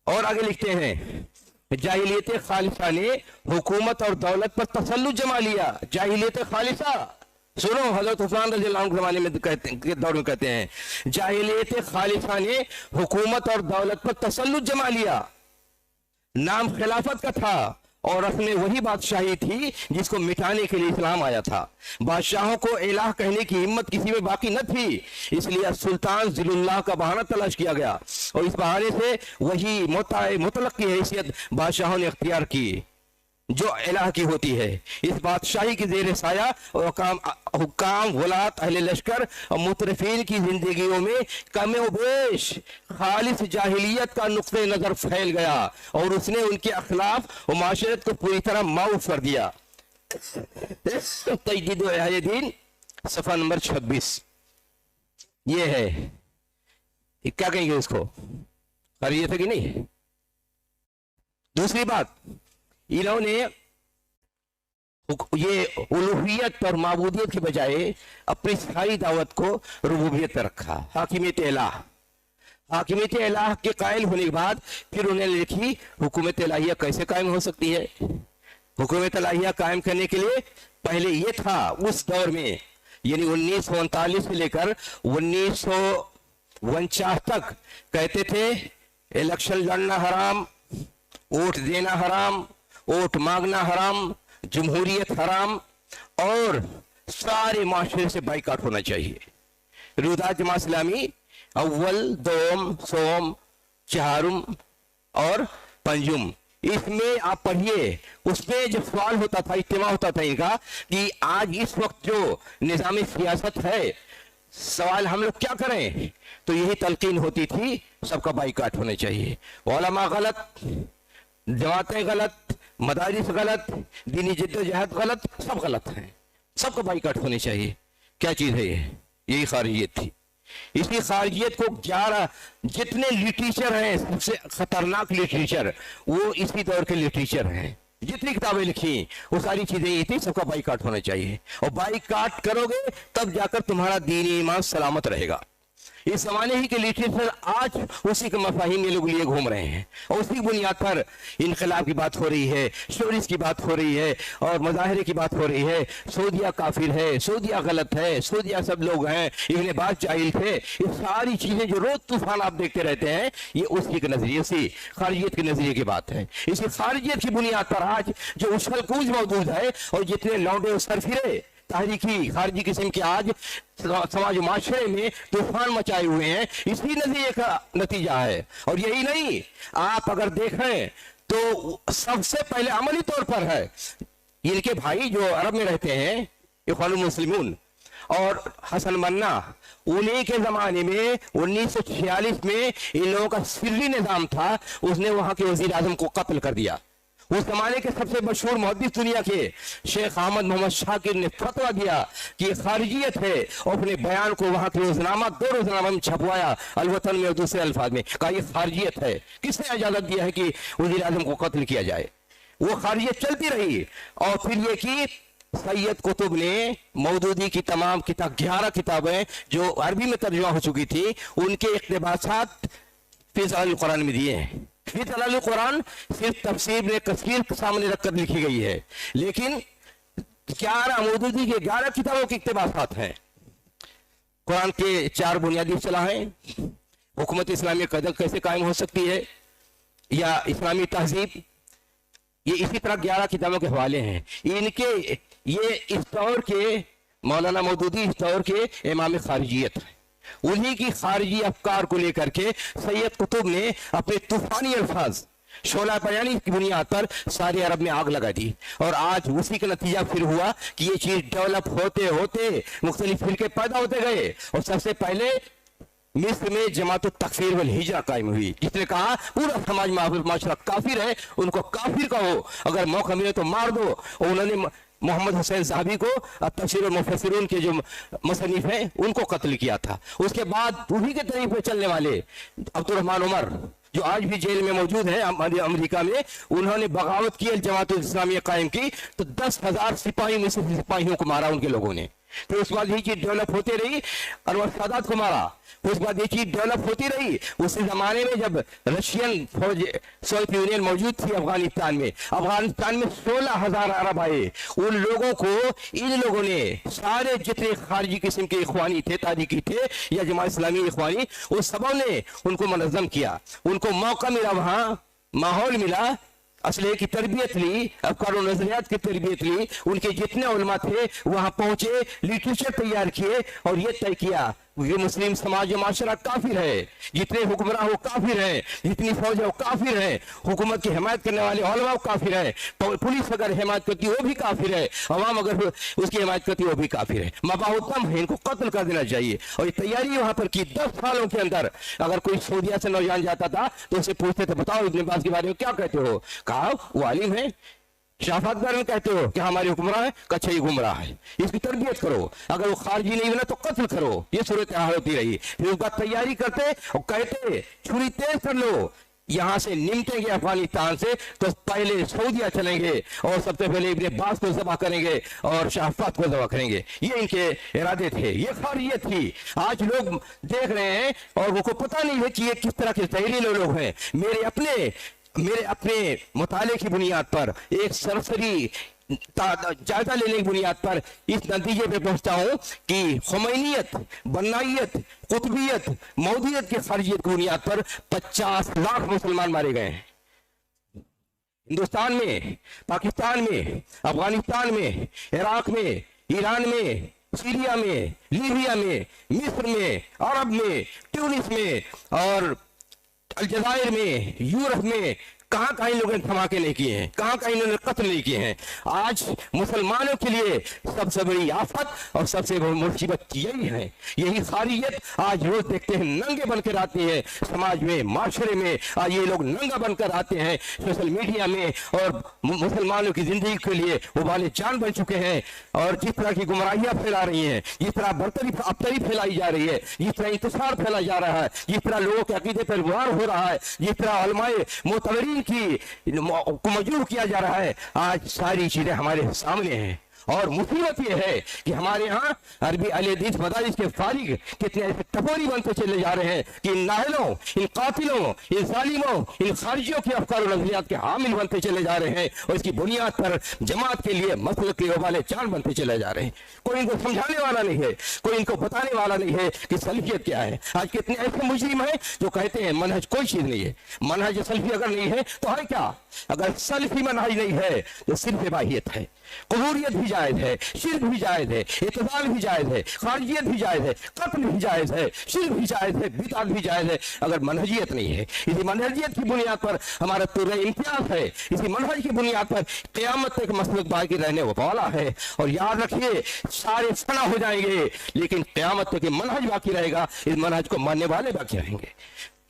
और आगे लिखते हैं जाहिलियत खालिसा ने हुकूमत और दौलत पर तसल्लुत जमा लिया। जाहिलियत खालिसा सुनो, हजरत उस्मान रज़ी अल्लाह अन्हु के ज़माने में के दौर में कहते हैं जाहिलियत खालिसा ने हुकूमत और दौलत पर तसल्लुत जमा लिया। नाम खिलाफत का था और रस्म वही बादशाही थी जिसको मिटाने के लिए इस्लाम आया था। बादशाहों को इलाह कहने की हिम्मत किसी में बाकी न थी, इसलिए सुल्तान ज़िलुल्लाह का बहाना तलाश किया गया और इस बहाने से वही मुतलक की हैसियत बादशाहों ने इख्तियार की जो इलाह की होती है। इस बादशाही की जेर साया और हुक्काम, गुलात, अहले लश्कर और मुतरफीन की जिंदगियों में कम व बेश खालिस जाहिलियत का नुक्ते नजर फैल गया और उसने उनके अखलाफ और माशरत को पूरी तरह माऊफ कर दिया। तजदीद इहयाए दीन सफ़ा नंबर 26 ये है। क्या कहेंगे इसको, करिए था कि नहीं? दूसरी बात, इन्होंने ये उलूहियत और माबूदियत के बजाय अपनी सारी दावत को रुबूबियत पर रखा। हाकिमियत इलाह के कायल होने के बाद फिर उन्हें लिखी हुकूमत इलाहिया कैसे कायम हो सकती है। हुकूमत इलाहिया कायम करने के लिए पहले ये था उस दौर में, यानी 1939 से लेकर 1949 तक कहते थे इलेक्शन लड़ना हराम, वोट देना हराम, वोट मांगना हराम, जमहूरियत हराम और सारे माशरे से बाइकाट होना चाहिए। रूदा जमा इस्लामी अव्वल, दोम, सोम, चहारुम और पंजुम اس میں آپ پڑھیے، اس میں جب سوال ہوتا تھا، اجتماع ہوتا تھا ان کا کہ آج اس وقت جو نظام سیاست ہے، سوال ہم لوگ کیا کریں، تو یہی تلقین ہوتی تھی سب کا بائیکاٹ ہونا چاہیے، علماء غلط، جماعتیں غلط، مدارس غلط، دینی جدوجہد غلط، سب غلط ہیں، سب کا بائیکاٹ ہونے چاہیے۔ کیا چیز ہے یہ؟ یہی خارجیت تھی۔ اسی خارجیت کو 11 جتنے لٹریچر ہیں، سب سے خطرناک لٹریچر وہ اسی دور کے لٹریچر ہیں، جتنی کتابیں لکھی وہ ساری چیزیں یہ تھی، سب کا بائیکاٹ ہونا چاہیے، اور بائیکاٹ کرو گے تب جا کر تمہارا دینی ایمان سلامت رہے گا۔ اس زمانے ہی کے لٹریچر آج اسی کے مفاہیم یہ لوگ لیے گھوم رہے ہیں، اور اسی بنیاد پر انقلاب کی بات ہو رہی ہے، شورش کی بات ہو رہی ہے، اور مظاہرے کی بات ہو رہی ہے، سعودیہ کافر ہے، سعودیہ غلط ہے، سعودیہ سب لوگ ہیں، ابن باز جاہل تھے، یہ ساری چیزیں جو روز طوفان آپ دیکھتے رہتے ہیں، یہ اسی کے نظریے، اسی خارجیت کے نظریے کی بات ہے۔ اسی خارجیت کی بنیاد پر آج جو اچھل کود موجود ہے، اور جتنے لونڈے سرفرے تحریکی خارجی قسم کے آج سماج و معاشرے میں طوفان مچائے ہوئے ہیں، اسی نظریے کا نتیجہ ہے۔ اور یہی نہیں، آپ اگر دیکھیں تو سب سے پہلے عملی طور پر ہے ان کے بھائی جو عرب میں رہتے ہیں، اخوان المسلمون اور حسن منا، انہی کے زمانے میں 1946 میں ان لوگوں کا سری نظام تھا، اس نے وہاں کے وزیر اعظم کو قتل کر دیا۔ اس زمانے کے سب سے مشہور محدث دنیا کے شیخ احمد محمد شاکر نے فتویٰ دیا کہ یہ خارجیت ہے، اور اپنے بیان کو وہاں کے روزنامہ، 2 روزنامہ میں چھپوایا، الوطن میں اور دوسرے الفاظ میں، کہا یہ خارجیت ہے۔ کس نے اجازت دیا ہے کہ وزیر اعظم کو قتل کیا جائے؟ وہ خارجیت چلتی رہی، اور پھر یہ کہ سید قطب نے مودودی کی تمام 11 کتابیں جو عربی میں ترجمہ ہو چکی تھی، ان کے اقتباسات فی ضلال القرآن میں دیے ہیں۔ فی ضلال القرآن صرف تفسیر نے کثیر کے سامنے رکھ کر لکھی گئی ہے، لیکن 11 مودودی کے 11 کتابوں کے اقتباسات ہیں۔ قرآن کے 4 بنیادی اصطلاحیں، حکومت اسلامی قدر کیسے قائم ہو سکتی ہے، یا اسلامی تہذیب، یہ اسی طرح 11 کتابوں کے حوالے ہیں۔ ان کے یہ اس دور کے مولانا مودودی، اس دور کے امام خارجیت ہیں، انہی کی خارجی افکار کو لے کر کے سید قطب نے اپنے طوفانی الفاظ، شعلہ بیانی کی بنیاد پر سارے عرب میں آگ لگا دی، اور آج اسی کا نتیجہ پھر ہوا کہ یہ چیز ڈیولپ ہوتے ہوتے مختلف فرقے پیدا ہوتے گئے، اور سب سے پہلے مصر میں جماعت التکفیر والہجرہ قائم ہوئی، جس نے کہا پورا سماج معاشرہ کافر ہے، ان کو کافر کہو، اگر موقع ملے تو مار دو، اور انہوں نے محمد حسین صحابی کو، تفسیر المفسرون کے جو مصنف ہیں، ان کو قتل کیا تھا۔ اس کے بعد وہی کے طریق پہ چلنے والے عبد الرحمن عمر، جو آج بھی جیل میں موجود ہیں امریکہ میں، انہوں نے بغاوت کی، جماعت اسلامی قائم کی، تو 10,000 سپاہی میں سے سپاہیوں کو مارا ان کے لوگوں نے۔ پھر اس کے بعد یہ چیز ڈیولپ ہوتی رہی، انور سادات کو مارا، پھر اس کے بعد یہ چیز ڈیولپ ہوتی رہی۔ اسی زمانے میں جب رشین فوج، سوویت یونین موجود تھی افغانستان میں 16,000 عرب آئے، ان لوگوں کو ان لوگوں نے، سارے جتنے خارجی قسم کے اخوانی تھے، تاریخی تھے یا جماعت اسلامی اخوانی، ان سبوں نے ان کو منظم کیا، ان کو موقع ملا، وہاں ماحول ملا، اسلحے کی تربیت لی، افکار و نظریات کی تربیت لی، ان کے جتنے علماء تھے وہاں پہنچے، لٹریچر تیار کیے، اور یہ طے کیا یہ مسلم سماج و معاشرہ کافر ہے، جتنے حکمراں وہ کافر ہیں، جتنی فوج ہے وہ کافر ہیں، حکومت کی حمایت کرنے والے علماء وہ کافر ہیں، پولیس اگر حمایت کرتی وہ بھی کافر ہے، عوام اگر اس کی حمایت کرتی وہ بھی کافر ہے، مباحتم ہے، ان کو قتل کر دینا چاہیے۔ اور یہ تیاری وہاں پر کی 10 سالوں کے اندر۔ اگر کوئی سعودیہ سے نوجوان جاتا تھا تو اسے پوچھتے تھے بتاؤ ابن باز کے بارے میں کیا کہتے ہو، کہا وہ عالم ہے۔ شافات بارے میں کہتے ہو کہ ہمارے حکمراں ہے، کچھ ہی گمراہ ہے، اس کی تربیت کرو، اگر وہ خارجی نہیں بنا تو قتل کرو۔ یہ صورتحال ہوتی رہی۔ پھر اس بات تیاری کرتے اور کہتے چھری تیز کر لو، یہاں سے نمٹیں گے افغانستان سے تو پہلے سعودیہ چلیں گے، اور سب سے پہلے ابن باز کو ذبح کریں گے اور شافات کو ذبح کریں گے۔ یہ ان کے ارادے تھے، یہ خارجیت تھی۔ آج لوگ دیکھ رہے ہیں اور وہ کو پتہ نہیں ہے کہ یہ کس طرح کے زہریلے لوگ ہیں۔ میرے اپنے مطالعے کی بنیاد پر، ایک سرسری جائزہ لینے کی بنیاد پر اس نتیجے پہ پہنچتا ہوں کہ خمینیت، بنائیت، قطبیت، مودیت کے خارجیت کی بنیاد پر 50 لاکھ مسلمان مارے گئے ہیں، ہندوستان میں، پاکستان میں، افغانستان میں، عراق میں، ایران میں، سیریا میں، لیبیا میں، مصر میں، عرب میں، ٹیونس میں اور الجزائر میں، یورپ میں، कहाँ कहीं लोगों ने धमाके नहीं किए हैं, कहाँ कहीं इन्होंने कत्ल नहीं किए हैं। आज मुसलमानों के लिए सबसे बड़ी आफत और सबसे बड़ी मुसीबत यही है, यही खारियत आज रोज देखते हैं नंगे बनकर आती है समाज में, माशरे में। आज ये लोग नंगा बनकर आते हैं सोशल मीडिया में और मुसलमानों की जिंदगी के लिए वो वाले जान बन चुके हैं। और जिस तरह की गुमराहियां फैला रही हैं, जिस तरह बर्तरी अबतरी फैलाई जा रही है, जिस तरह इंतशार फैला जा रहा है, जिस तरह लोगों के अकीदे पर वार हो रहा है, जिस तरह उलमाए मोतबरीन को मजबूर किया जा रहा है, आज सारी चीजें हमारे सामने हैं। और मुसीबत यह है कि हमारे यहाँ अरबी अल-हदीस मदारिस के फारिग कितने ऐसे टपोरी बनते चले जा रहे हैं कि इन नाहलों, इन कातिलों, इन जालिमों, इन खारिजियों के अफकार और नजरियात के हामिल बनते चले जा रहे हैं और इसकी बुनियाद पर जमात के लिए मसलक के वाले चांद बनते चले जा रहे हैं। कोई इनको समझाने वाला नहीं है, कोई इनको बताने वाला नहीं है कि सल्फियत क्या है। आज कितने ऐसे मुजरिम हैं जो कहते हैं मनहज कोई चीज नहीं है, मनहज सल्फी अगर नहीं है तो है क्या? अगर सल्फी मनहज नहीं है तो सिर्फ इबाहियत है, कबूरियत भी जायज है, शिर्क भी जायज है, इत्तिदाल भी जायज है, खारिजियत भी जायज है, कत्ल भी जायज है, शिर्क भी जायज है, बिदअत भी जायज है, अगर मनहजियत नहीं है। इसी मनहजियत की बुनियाद पर हमारा तुर्रे इम्तियाज है, इसी मनहज की बुनियाद पर क़यामत तक मसलक बाकी रहने वाला है। और याद रखिए सारे फना हो जाएंगे लेकिन क़यामत तक मनहज बाकी रहेगा, इस मनहज को मानने वाले बाकी रहेंगे।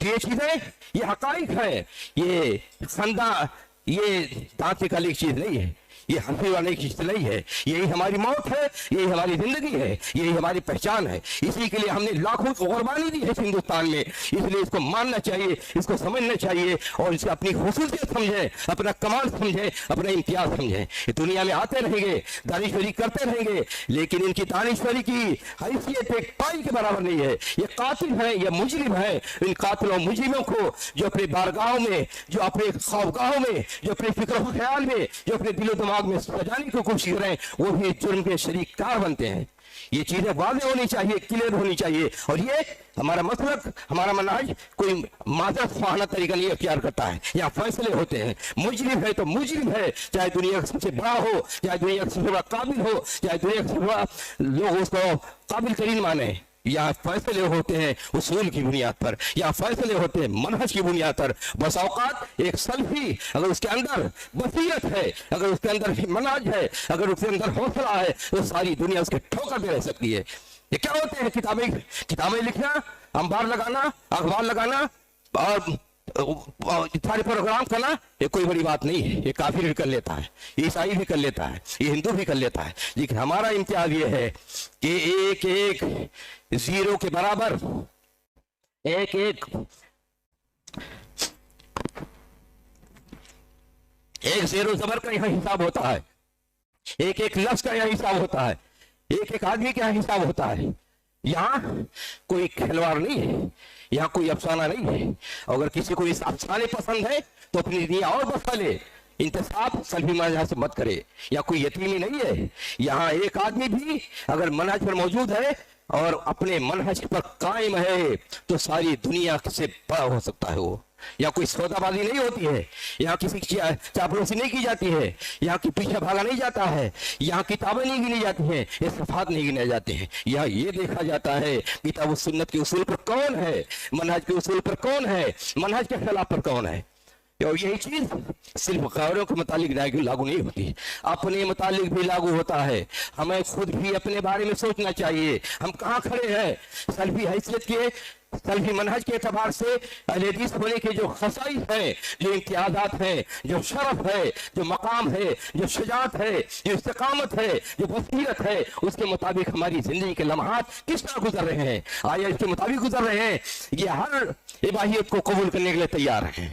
ये चीजें, ये हकाइक है, ये फंदा, ये दांत निकाली चीज नहीं है, ये हंसी वाले की चीज नहीं है। यही हमारी मौत है, यही हमारी जिंदगी है, यही हमारी पहचान है। इसी के लिए हमने लाखों की कुर्बानी दी है हिंदुस्तान में, इसलिए इसको मानना चाहिए, इसको समझना चाहिए और इसको अपनी खूबसूरत समझे, अपना कमाल समझे, अपना इम्तियाज समझे। दुनिया में आते रहेंगे, दानिश्वरी करते रहेंगे, लेकिन इनकी दानिश्वरी की हैसियत एक पाई के बराबर नहीं है। ये कातिल है, ये मुजरिम है। इन कातिलों मुजरिमों को जो अपने बारगाहों में, जो अपने खौफगाहों में, जो अपने फिक्र ख्याल में, जो अपने दिलो दिमाग में सजाने की कोशिश करें, वो भी जुर्म के शरीकदार बनते हैं। ये चीजें वाज़ेह होनी चाहिए, क्लियर होनी चाहिए। और ये हमारा मसलक, हमारा मनहज कोई माज़रत ख़्वाहाना तरीका नहीं अख्तियार करता है। यहाँ फैसले होते हैं, मुजरिम है तो मुजरिम है, चाहे दुनिया का सबसे बड़ा हो, चाहे दुनिया का सबसे बड़ा काबिल हो, चाहे दुनिया का सबसे बड़ा लोग उसको काबिल तरीन माने। यहाँ फैसले होते हैं उसूल की बुनियाद पर, यहाँ फैसले होते हैं मनहज की बुनियाद पर। बस औकात एक सल्फी अगर उसके अंदर बसीरत है, अगर उसके अंदर मनहज है, अगर उसके अंदर हौसला है, तो सारी दुनिया उसके ठोकर में रह सकती है। ये क्या होते हैं? किताबें लिखना, अंबार लगाना, अखबार लगाना और सारे प्रोग्राम करना, ये कोई बड़ी बात नहीं है। ये काफिर भी कर लेता है, ईसाई भी कर लेता है, ये हिंदू भी कर लेता है। लेकिन हमारा इम्तियाज ये है कि एक एक जीरो के बराबर, एक एक जीरो जबर का यहाँ हिसाब होता है, एक एक लफ्ज का यहाँ हिसाब होता है, एक एक आदमी का यहाँ हिसाब होता है। यहाँ कोई खिलवाड़ नहीं है, यहाँ कोई अफसाना नहीं है। अगर किसी को इस अफसाने पसंद है तो अपनी दुनिया और बसा ले, इंतसाब सल्फी मनहज से मत करे। यहाँ कोई यतीमी नहीं है, यहाँ एक आदमी भी अगर मनहज पर मौजूद है और अपने मनहज पर कायम है तो सारी दुनिया से बड़ा हो सकता है वो। यहाँ कोई सौदाबाजी नहीं होती है, यहाँ किसी की चापलूसी नहीं की जाती है, यहाँ की पीछे भागा नहीं जाता है, यहाँ किताबें नहीं गिनी जाती हैं, ये सफात नहीं गिने जाते हैं। यहाँ ये देखा जाता है किताब सुन्नत के उसूल पर कौन है, मनहज के उसूल पर कौन है, मनहज के खिलाफ पर कौन है। और यही चीज सिर्फ गैरों के मुतालिक लागू नहीं होती, अपने मुतालिक भी लागू होता है। हमें खुद भी अपने बारे में सोचना चाहिए, हम कहाँ खड़े हैं। सल्फी हैसियत के, सल्फी मनहज के एतबार से अहले हदीस होने के जो खसाइस हैं, जो इम्तियाजात हैं, जो शरफ है, जो मकाम है, जो शुजाअत है, जो इस्तिकामत है, जो बसीरत है, उसके मुताबिक हमारी जिंदगी के लम्हात किस तरह गुजर रहे हैं, आया इसके मुताबिक गुजर रहे हैं। ये हर इबाहियत को कबूल करने के लिए तैयार हैं,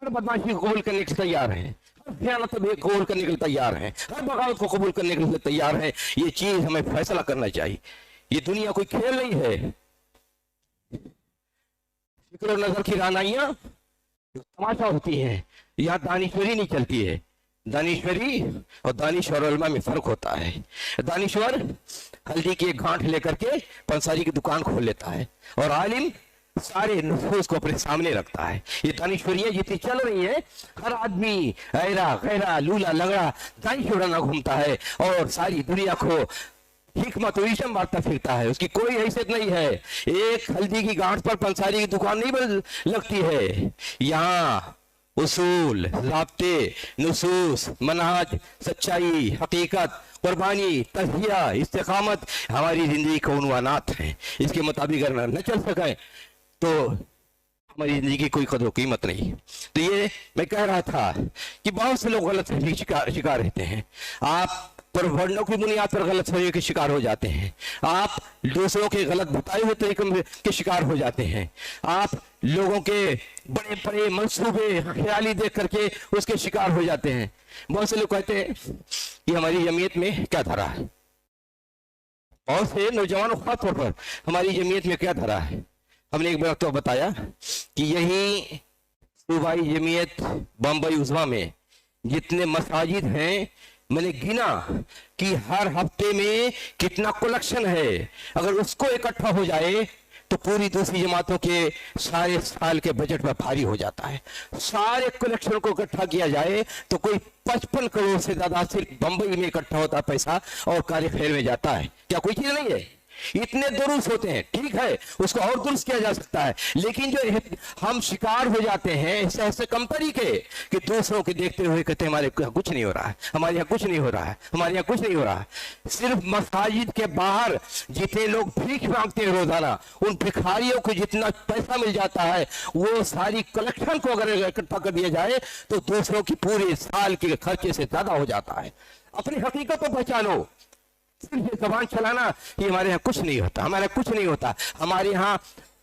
हर बदमाशी को कबूल करने के लिए तैयार हैं, हर खयानत को कबूल करने के लिए तैयार हैं, हर बगावत को कबूल करने के लिए तैयार हैं। ये चीज हमें फैसला करना चाहिए। ये दुनिया कोई खेल नहीं है। फिक्र और नजर की रानाइयां तमाशा होती हैं, यहाँ दानिश्वरी नहीं चलती है। दानिश्वरी और दानिश्वर उलमा में फर्क होता है। दानिश्वर हल्दी की एक गांठ लेकर के पंसारी की दुकान खोल लेता है और आलिम सारे नुफूस को अपने सामने रखता है। ये दानिश्वरियां जितनी चल रही है, हर आदमी ऐरा गैरा लूला लगड़ा दानिश्वराना घूमता है और सारी दुनिया को हिकमत विशम बांटता फिरता है, उसकी कोई हैसियत नहीं है। एक हल्दी की गांठ पर पंसारी की दुकान नहीं लगती है। यहाँ उसूल, ज़ाब्ते, नुसूस, मनहाज, सच्चाई, हकीकत, कुर्बानी, तज़किया, इस्तिक़ामत हमारी ज़िंदगी के उन्वानात हैं। इसके मुताबिक अगर न चल सके तो हमारी ज़िंदगी की कोई कदर कीमत नहीं। तो ये मैं कह रहा था कि बहुत से लोग गलत फहमी शिकार रहते हैं। आप प्रोपगंडों की बुनियाद पर गलत फहमी के शिकार हो जाते हैं। आप दूसरों के गलत बताए हुए तरीके के शिकार हो जाते हैं। आप लोगों के बड़े बड़े मंसूबे ख्याली देख करके उसके शिकार हो जाते हैं। बहुत से लोग कहते हैं कि हमारी जमीयत में क्या धरा है, बहुत से नौजवानों खास तौर पर हमारी जमीयत में क्या धरा है। हमने एक बार तो बताया कि यही सूबाई जमीयत बम्बई उज़्मा में जितने मसाजिद हैं, मैंने गिना कि हर हफ्ते में कितना कलेक्शन है। अगर उसको इकट्ठा हो जाए तो पूरी दूसरी जमातों के सारे साल के बजट पर भारी हो जाता है। सारे कलेक्शन को इकट्ठा किया जाए तो कोई 55 करोड़ से ज्यादा सिर्फ बंबई में इकट्ठा होता है पैसा और कार्य खैर में जाता है। क्या कोई चीज नहीं है? इतने दुरुस्त होते हैं, ठीक है, उसको और दुरुस्त किया जा सकता है, लेकिन जो हम शिकार हो जाते हैं ऐसे कम तरीके कि दूसरों के देखते हुए कहते हैं हमारे यहाँ कुछ नहीं हो रहा है, हमारे यहाँ कुछ नहीं हो रहा है, हमारे यहाँ कुछ नहीं हो रहा है। सिर्फ मसाजिद के बाहर जितने लोग भीख मांगते हैं रोजाना, उन भिखारियों को जितना पैसा मिल जाता है वो सारी कलेक्शन को अगर इकट्ठा कर दिया जाए तो दूसरों की पूरे साल के खर्चे से ज्यादा हो जाता है। अपनी हकीकत को पहचानो। सिर्फ ये जबान चलाना कि हमारे यहाँ कुछ नहीं होता, हमारे यहाँ कुछ नहीं होता, हमारे यहाँ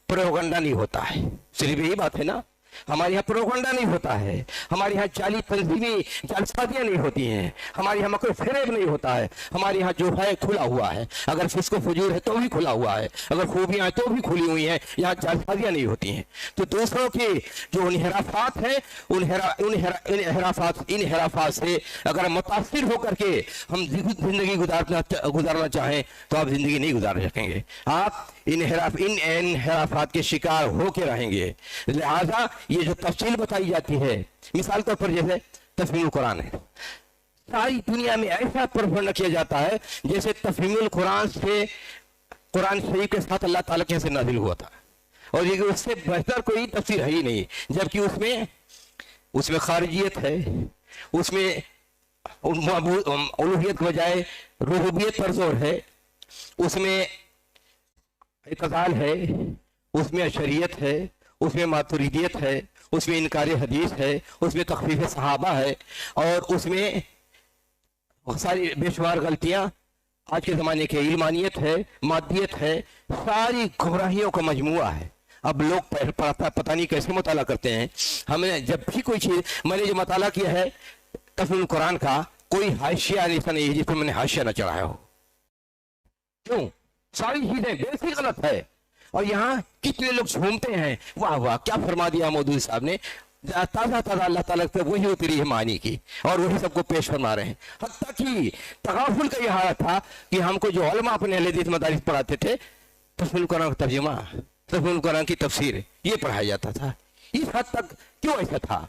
प्रोपगंडा नहीं होता है, सिर्फ यही बात है ना। हमारे यहाँ प्रोपगंडा नहीं होता है, हमारे यहाँ जाली तंजीमी जालसादियाँ नहीं होती हैं, हमारे यहाँ मकर फरेब नहीं होता है, हमारे यहाँ जो है खुला हुआ है। अगर फिस्को फजूर है तो भी खुला हुआ है, अगर खूबियाँ हैं तो भी खुली हुई हैं, यहाँ जालसादियाँ नहीं होती हैं। तो दूसरों के जो इनहराफात है इन हराफात से अगर मुतासिर होकर के हम जिंदगी गुजारना चाहें तो आप जिंदगी नहीं गुजार सकेंगे, आप इन हराफात के शिकार होके रहेंगे। लिहाजा ये जो तफसील बताई जाती है, मिसाल तौर पर जैसे तफहीमुल कुरान है, सारी दुनिया में ऐसा प्रोपगंडा किया जाता है जैसे तफहीमुल कुरान से कुरान शरीफ के साथ अल्लाह ताला के से नाजिल हुआ था और ये उससे बेहतर कोई तफसीर है ही नहीं। जबकि उसमें खारिजियत है, उसमें उलूहियत के बजाय रूबूबियत पर जोर है, उसमें इत्तज़ाल है, उसमें शरीयत है, उसमें मातुरीदियत है, उसमें इनकार हदीस है, उसमें तखफीफ सहाबा है और उसमें सारी बेशुमार गलतियां आज के ज़माने के इल्मानियत है, मादियत है, सारी गुमराहियों का मजमुआ है। अब लोग पता नहीं कैसे मुताला करते हैं। हमें जब भी कोई चीज़, मैंने जो मुताला किया है तफसील कुरान का, कोई हाशिया ऐसा नहीं है जिसमें मैंने हाशिया न चढ़ाया हो। क्यों? सारी चीजें बेसिक गलत है और यहाँ कितने लोग झूमते हैं, वाह वाह क्या फरमा दिया मौदूदी साहब ने, ताज़ा ताज़ा अल्लाह ताला पे वही उतरी है मानी की और वही सबको पेश फरमा रहे हैं। हत्ता कि तगाफुल का यह हालत था कि हमको जो उलमा अपने अहले हदीस मदारिस पढ़ाते थे, तफसील कुरान का तर्जुमा, तफसील कुरान की तफसीर, ये पढ़ाया जाता था। इस हद तक क्यों ऐसा था?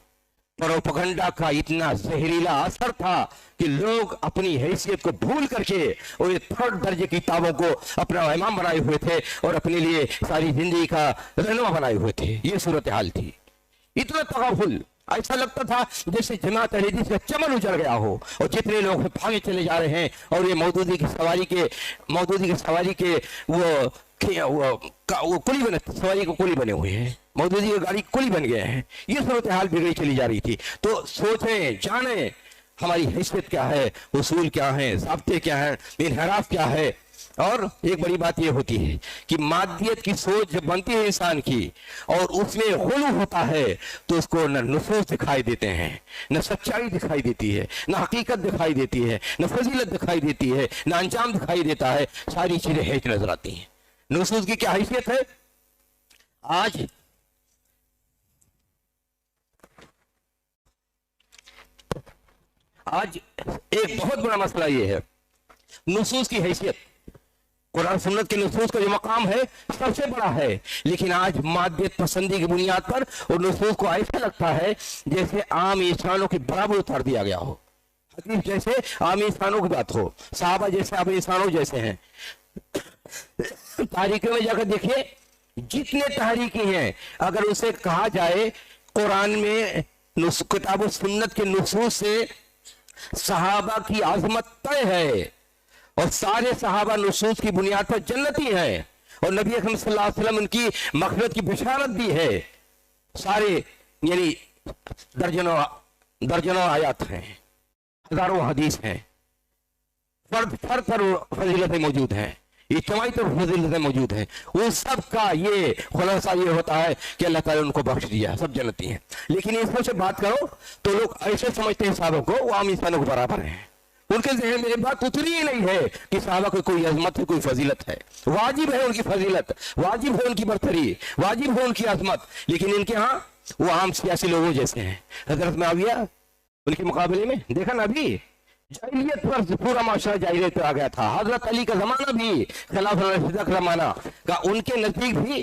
प्रोपगंडा का इतना जहरीला असर था कि लोग अपनी हैसियत को भूल करके और ये थर्ड दर्जे की किताबों को अपना इमाम बनाए हुए थे और अपने लिए सारी जिंदगी का रहनुमा बनाए हुए थे। ये सूरत हाल थी। इतना तगाफुल, ऐसा लगता था जैसे जमात अहले हदीस का चमन उजड़ गया हो और जितने लोग भागे चले जा रहे हैं और ये मौदूदी की सवारी के वो कुली बने, सवारी को कुली बने हुए हैं, मौदूदी की गाड़ी कुली बन गए हैं। ये सूरत हाल बिगड़ी चली जा रही थी। तो सोचें, जानें हमारी हैसियत क्या है, उसूल क्या है, ज़ाब्ते क्या है, इनहराफ क्या है। और एक बड़ी बात यह होती है कि मादियत की सोच जब बनती है इंसान की और उसमें गुलू होता है तो उसको न नुसूस दिखाई देते हैं, न सच्चाई दिखाई देती है, न हकीकत दिखाई देती है, न फजीलत दिखाई देती है, न अंजाम दिखाई देता है, सारी चीजें हेज नजर आती हैं। नुसूस की क्या हैसियत है? आज एक बहुत बड़ा मसला यह है, नुसूस की हैसियत। कुरान सुन्नत के नुसूस का जो मकाम है सबसे बड़ा है, लेकिन आज मादियत पसंदी की बुनियाद पर और नुसूस को ऐसा लगता है जैसे आम इंसानों के बराबर उतार दिया गया हो। हदीस जैसे आम इंसानों की बात हो, सहाबा जैसे आम इंसानों जैसे हैं। तारीखों में जाकर देखिए, जितने तहरीकी हैं, अगर उसे कहा जाए कुरान में किताब सुन्नत के नुसूस से सहाबा की आजमत तय है और सारे सहाबा नुसूस की बुनियाद पर जन्नती हैं और नबी अकरम सल्लल्लाहु अलैहि वसल्लम उनकी मग़फ़िरत की बिशारत दी है। सारे यानी दर्जनों आयत हैं, हजारों हदीस हैं, फर्द फर्द पर फजीलतें मौजूद हैं, इज्तिमाई तो फजीलतें मौजूद हैं। उन सब का ये खुलासा ये होता है कि अल्लाह ताला उनको बख्श दिया, सब जन्नती हैं। लेकिन इसमें से बात करो तो लोग ऐसे समझते हैं साहबों को वो आम इंसानों को बराबर हैं। उनके ज़हन में ये बात उतनी ही नहीं है कि साहबा को कोई अजमत है, कोई फजीलत है। वाजिब है उनकी फजीलत, वाजिब है उनकी बरतरी, वाजिब है उनकी अजमत, लेकिन इनके यहाँ वो आम सियासी लोगों जैसे हैं। हजरत मुआविया उनके मुकाबले में देखा ना, अभी जाहिलियत पर पूरा माशरा जाहिलियत पर आ गया था। हजरत अली का जमाना भी खिलाफत राशिदा का जमाना का, उनके नजदीक भी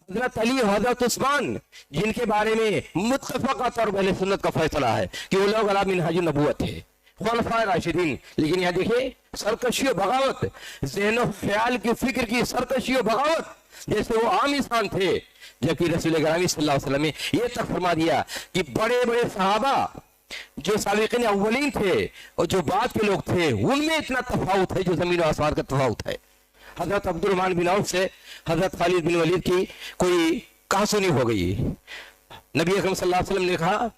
हजरत अली और हजरत उस्मान जिनके बारे में मुत्तफका तौर पर अहले सुन्नत का फैसला है कि वो लोग अला मिनहाजुन नबुव्वत थे, खुलफाए राशिदीन। लेकिन यहाँ देखिए सरकशी और बगावत, ज़हन ख्याल की फिक्र की सरकशी और बगावत, जैसे वो आम इंसान थे। जबकि रसूल अकरम सल्लल्लाहु अलैहि वसल्लम ने ये तक फरमा दिया कि बड़े बड़े सहाबा जो साबिक़ीन अव्वलीन थे और जो बाद के लोग थे उनमें इतना तफावत है जो जमीन और आसमान का तफावत है। हजरत अब्दुर्रहमान बिन औफ से हजरत खालिद बिन वलीद की कोई कहासुनी हो गई। नबी अकरम सल्लल्लाहु अलैहि वसल्लम ने कहा,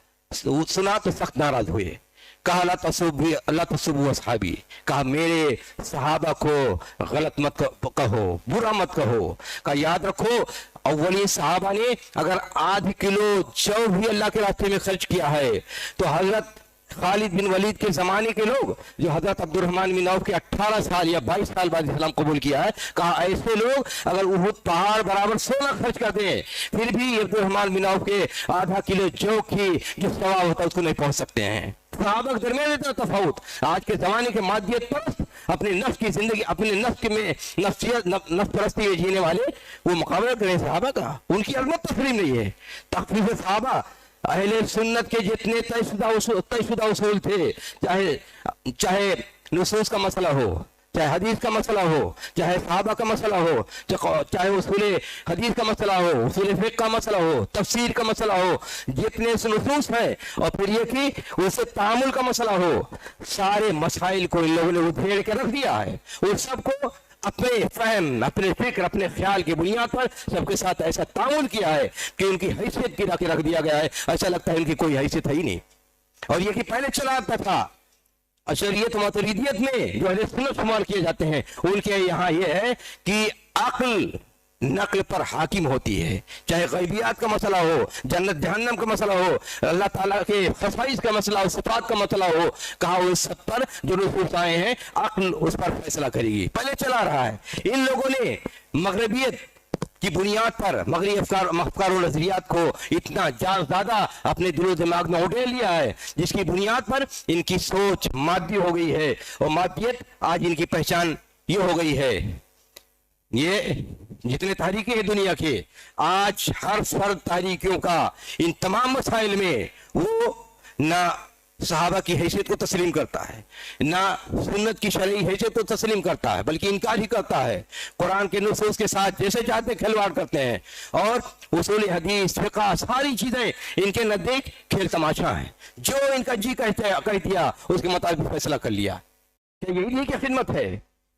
सुना तो सख्त नाराज हुए। कहा अल्लाह तसुब्बु असहाबी, कहा मेरे सहाबा को गलत मत कहो, बुरा मत कहो। कहा याद रखो अव्वली सहाबा ने अगर आध किलो जौ भी अल्लाह के रास्ते में खर्च किया है तो हजरत खालिद बिन वलीद के जमाने के लोग जो हजरत अब्दुर्रहमान बिन औफ के 18 साल या 22 साल बाद इस्लाम कबूल किया है, कहा ऐसे लोग अगर उहुद पहाड़ बराबर सोना खर्च करते हैं फिर भी अब्दुर्रहमान बिन औफ के आधा किलो जौ की जो सवाब होता है उसको नहीं पहुंच सकते हैं। सहाबा के दरमियान इतना तफावत। आज के जमाने के मादियत पर अपने नफ्स की जिंदगी, अपने नफ्स में नफ्स परस्ती में जीने वाले वो मुकाबला करें सहाबा का, उनकी अजमत तस्लीम नहीं है। तकलीफ सहाबा अहले सुन्नत के जितने तयशुदा उसूल थे, चाहे नुसूस का मसला हो, चाहे हदीस का मसला हो, चाहे सहाबा का मसला हो, चाहे उसूल हदीस का मसला हो, उसूल फिक़्ह का मसला हो, तफसीर का मसला हो, जितने नुसूस हैं और फिर ये कि उससे तामुल का मसला हो, सारे मसाइल को इन लोगों ने उधेड़ के रख दिया है। उन सबको अपने फहम, अपने फिक्र, अपने ख्याल की बुनियाद पर सबके साथ ऐसा तामुल किया है कि उनकी हैसियत गिरा के रख दिया गया है। ऐसा लगता है इनकी कोई हैसियत है ही नहीं। और ये कि पहले चला आता था अशरियत मातुरिदियत में जो अहले सुन्नत शुमार किए जाते हैं, उनके यहाँ ये है कि अक्ल नक्ल पर हाकिम होती है। चाहे गैबियात का मसला हो, जन्नत जहन्नम का मसला हो, अल्लाह ताला के खसाइस का मसला हो, सिफात का मसला हो, कहा उस सब पर जो नुसूस आए हैं अक्ल उस पर फैसला करेगी। पहले चला रहा है। इन लोगों ने मगरबियत की बुनियाद पर मगरबी अफकार और नजरियात को इतना ज्यादा अपने दिलो दिमाग में उड़ेल लिया है जिसकी बुनियाद पर इनकी सोच मादी हो गई है और मादियत आज इनकी पहचान ये हो गई है। ये जितने तारीखें हैं दुनिया के, आज हर फर्द तारीखों का इन तमाम मसाइल में वो ना सहाबा की हैसियत को तस्लीम करता है, ना सुन्नत की शरई हैसियत को तस्लीम करता है, बल्कि इनकार ही करता है। कुरान के नुसूस के साथ जैसे चाहते खिलवाड़ करते हैं और उसूल हदीस फिक़ह सारी चीजें इनके नजदीक खेल तमाशा है। जो इनका जी कह दिया उसके मुताबिक फैसला कर लिया। क्या यही क्या खिदमत है?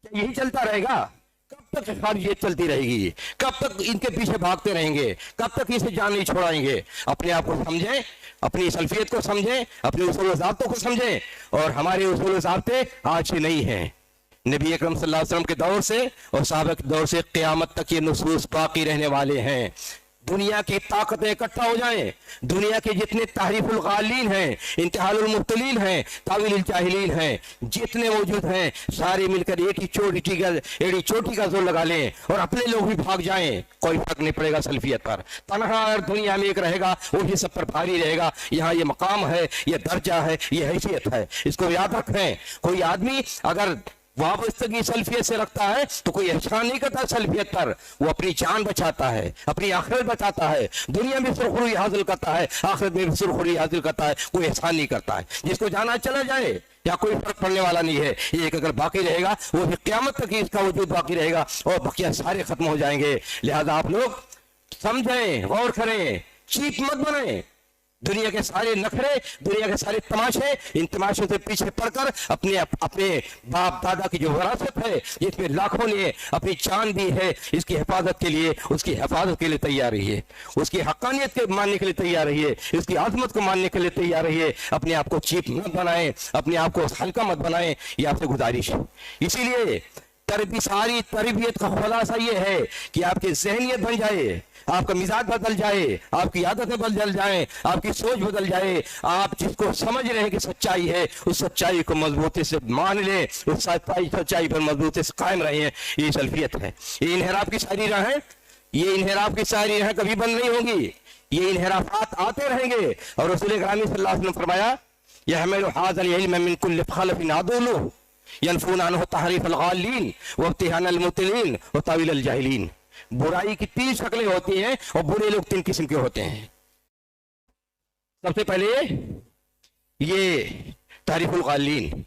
क्या यही चलता रहेगा? कब तक खारिजियत चलती रहेगी? कब तक इनके पीछे भागते रहेंगे? कब तक इसे जान नहीं छोड़ाएंगे? अपने आप को समझें, अपनी सल्फियत को समझें, अपने उसूल ज़ाब्तों को समझें। और हमारे उसूल ज़ाब्ते आज से नहीं हैं, नबी अकरम सल्लल्लाहु अलैहि वसल्लम के दौर से और सहाबा के दौर से क़यामत तक ये नुसूस बाकी रहने वाले हैं। दुनिया की ताकतें इकट्ठा हो जाएं, दुनिया के जितने तारीफुल गालिन हैं, इंतहालुल मुब्तलीन हैं, तावीलुल जाहिलीन हैं, जितने मौजूद हैं, सारे मिलकर एक ही चोटी का जोर लगा लें और अपने लोग भी भाग जाएं, कोई फर्क नहीं पड़ेगा सल्फियत पर। तनहा दुनिया में एक रहेगा, वही सब पर भारी रहेगा। यहाँ ये मकाम है, ये दर्जा है, ये हैसियत है, इसको याद रखें। कोई आदमी अगर वाबस्तगी सल्फियत से रखता है तो कोई एहसान नहीं करता सल्फियत पर, वो अपनी जान बचाता है, अपनी आखिरत बचाता है, दुनिया में सुरखुरी हासिल करता है, आखिरत में भी सुरखुरी हासिल करता है, कोई एहसान नहीं करता है। जिसको जाना चला जाए या कोई फर्क पड़ने वाला नहीं है। ये अगर बाकी रहेगा वो भी क़यामत तक इसका वजूद बाकी रहेगा और बाकी सारे खत्म हो जाएंगे। लिहाजा आप लोग समझें, गौर करें, चीप मत बने। दुनिया के सारे नखरे, दुनिया के सारे तमाशे, इन तमाशों से पीछे पड़कर अपने बाप दादा की जो विरासत है, जिसमें लाखों ने अपनी जान दी है, इसकी हिफाजत के लिए, उसकी हिफाजत के लिए तैयार रहिए, उसकी हक्कानियत के मानने के लिए तैयार रहिए, इसकी आजमत को मानने के लिए तैयार रहिए। अपने आप को चीप मत बनाएं, अपने आप को हल्का मत बनाएं, ये आपसे गुजारिश है। इसीलिए सारी तरबियत का खुलासा ये है कि आपकी ज़हनियत बन जाए, आपका मिजाज बदल जाए, आपकी आदतें बदल जाए, आपकी सोच बदल जाए। आप जिसको समझ रहे हैं कि सच्चाई है, उस सच्चाई को मजबूती से मान लें, उस सच्चाई पर मजबूती से कायम रहे। ये सल्फियत है। ये इनहराफ की सारी राहें, ये इनहराफ की सारी राहें कभी बंद नहीं होंगी, ये इनहराफात आते रहेंगे। और रसूल अकरम सल्लल्लाहु अलैहि वसल्लम फरमाया, यहमिलु हाज़ल इल्म मिन कुल्लि ख़लफ़िन अदूलुहु यनफून अन्हु तहरीफ अल-गालिन व इब्तिहान अल-मुब्तिलीन व तावील अल-जाहिलीन। बुराई की 3 शक्लें होती हैं और बुरे लोग 3 किस्म के होते हैं। सबसे पहले ये तारीफुल गालिन,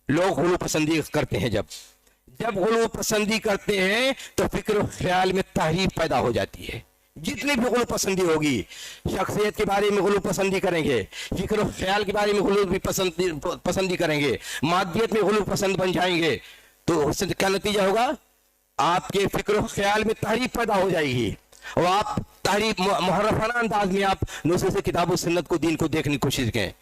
लोग गुलू पसंदी करते हैं। जब गुलू पसंदी करते हैं तो फिक्र ख्याल में तहरीफ पैदा हो जाती है। जितनी भी गुलू पसंदी होगी, शख्सियत के बारे में गुलू पसंदी करेंगे, फिक्र ख्याल के बारे में गुलू भी पसंदी करेंगे, मादियत में गुलू पसंद बन जाएंगे, तो उससे क्या नतीजा होगा? आपके फिक्र ख्याल में तहरीफ पैदा हो जाएगी और आप तहरीफ मुहर्रफाना अंदाज में आप नुसूस किताब सुन्नत को, दीन को देखने की कोशिश करें।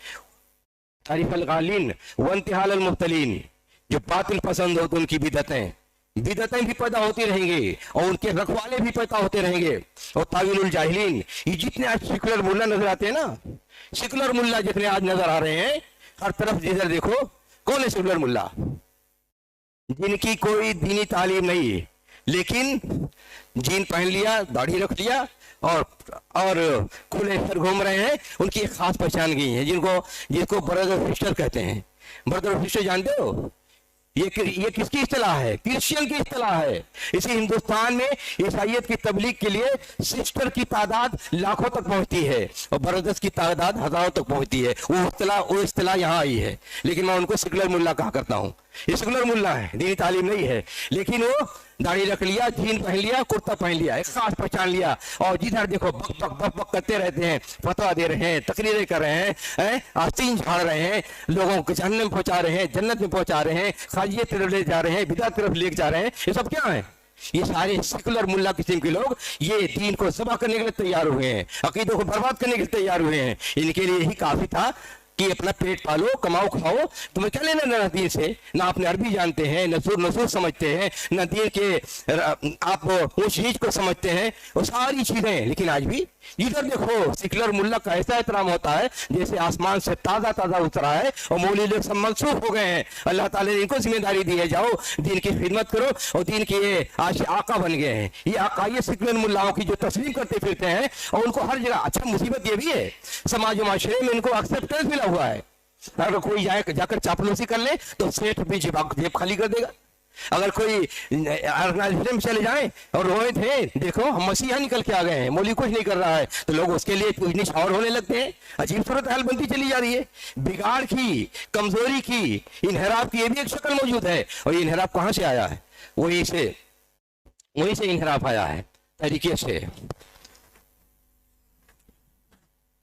तारीफ अल-गालिन व इंतिहाल अल-मुब्तलीन, जो बातिल पसंद होते उनकी बिदअतें भी पैदा होती रहेंगी और उनके रखवाले भी पैदा होते रहेंगे। और तावीलुल जाहिलीन, ये जितने आज सेकुलर मुल्ला नजर आते हैं ना, सेकुलर मुल्ला जितने आज नजर आ रहे हैं, हर तरफ जिधर देखो, कौन है सेकुलर मुल्ला? जिनकी कोई दीनी तालीम नहीं है, लेकिन जीन पहन लिया, दाढ़ी रख लिया और खुले सर घूम रहे हैं। उनकी एक खास पहचान गई है, जिसको ब्रदर सिस्टर कहते हैं। ब्रदर सिस्टर जानते हो? ये किसकी इस्तिलाह है? क्रिश्चियन की इस्तिलाह है। इसी हिंदुस्तान में ईसाईयत की तबलीग के लिए सिस्टर की तादाद लाखों तक पहुंचती है और ब्रदर्स की तादाद हजारों तक पहुंचती है। वो इस्तिलाह यहाँ आई है, लेकिन मैं उनको सेकुलर मुल्ला कहा करता हूँ। ये सेकुलर मुल्ला है, दीनी तालीम नहीं है, लेकिन वो दाढ़ी रख लिया, जीन पहन लिया, कुर्ता पहन लिया, एक खास पहचान लिया और जिधर देखो बक बक बक बक करते रहते हैं, फतवा दे रहे हैं, तकरीरें कर रहे हैं, आस्तीन झाड़ रहे हैं, लोगों को जहन्नम में पहुंचा रहे हैं, जन्नत में पहुंचा रहे हैं, खाजियत तरफ ले जा रहे हैं, बिदअत तरफ ले जा रहे हैं। ये सब क्या है? ये सारे सेकुलर मुल्ला किस्म के लोग ये दीन को ज़बह करने के लिए तैयार हुए हैं, अकीदों को बर्बाद करने के लिए तैयार हुए हैं। इनके लिए यही काफी था कि अपना पेट पालो, कमाओ, खाओ। तुम्हें क्या लेना ना दीन से? ना आपने अरबी जानते हैं, नसूर समझते हैं, ना दीन के आप ऊंच नीच को समझते हैं, वो सारी चीजें। लेकिन आज भी इधर देखो, सेकुलर मुल्ला का ऐसा एहतराम होता है जैसे आसमान से ताजा ताजा उतरा है और मौलवी लोग सब मनसूख हो गए हैं। अल्लाह ताला ने इनको जिम्मेदारी दी है, जाओ दीन की खिदमत करो, और दीन के ये आज आका बन गए हैं। ये आका, ये सेकुलर मुल्लाओं की जो तस्लीम करते फिरते हैं और उनको हर जगह। अच्छा, मुसीबत ये भी है, समाज माशरे में इनको एक्सेप्टेंस मिला हुआ है। अगर कोई जाकर चापलूसी कर ले तो सेठ भी जेब खाली कर देगा। अगर कोई ऑर्गेनाइजेशन में चले जाए और रोए थे, देखो हम मसीहा निकल के आ गए हैं, मौलवी कुछ नहीं कर रहा है, तो लोग उसके लिए इतनी शावर होने लगते हैं। अजीब सूरत हाल बनती चली जा रही है। बिगाड़ की, कमजोरी की, इनहराफ की ये भी एक शक्ल मौजूद है। और ये इनहराफ कहां से आया है? वहीं से इनहराफ आया है, तरीके से।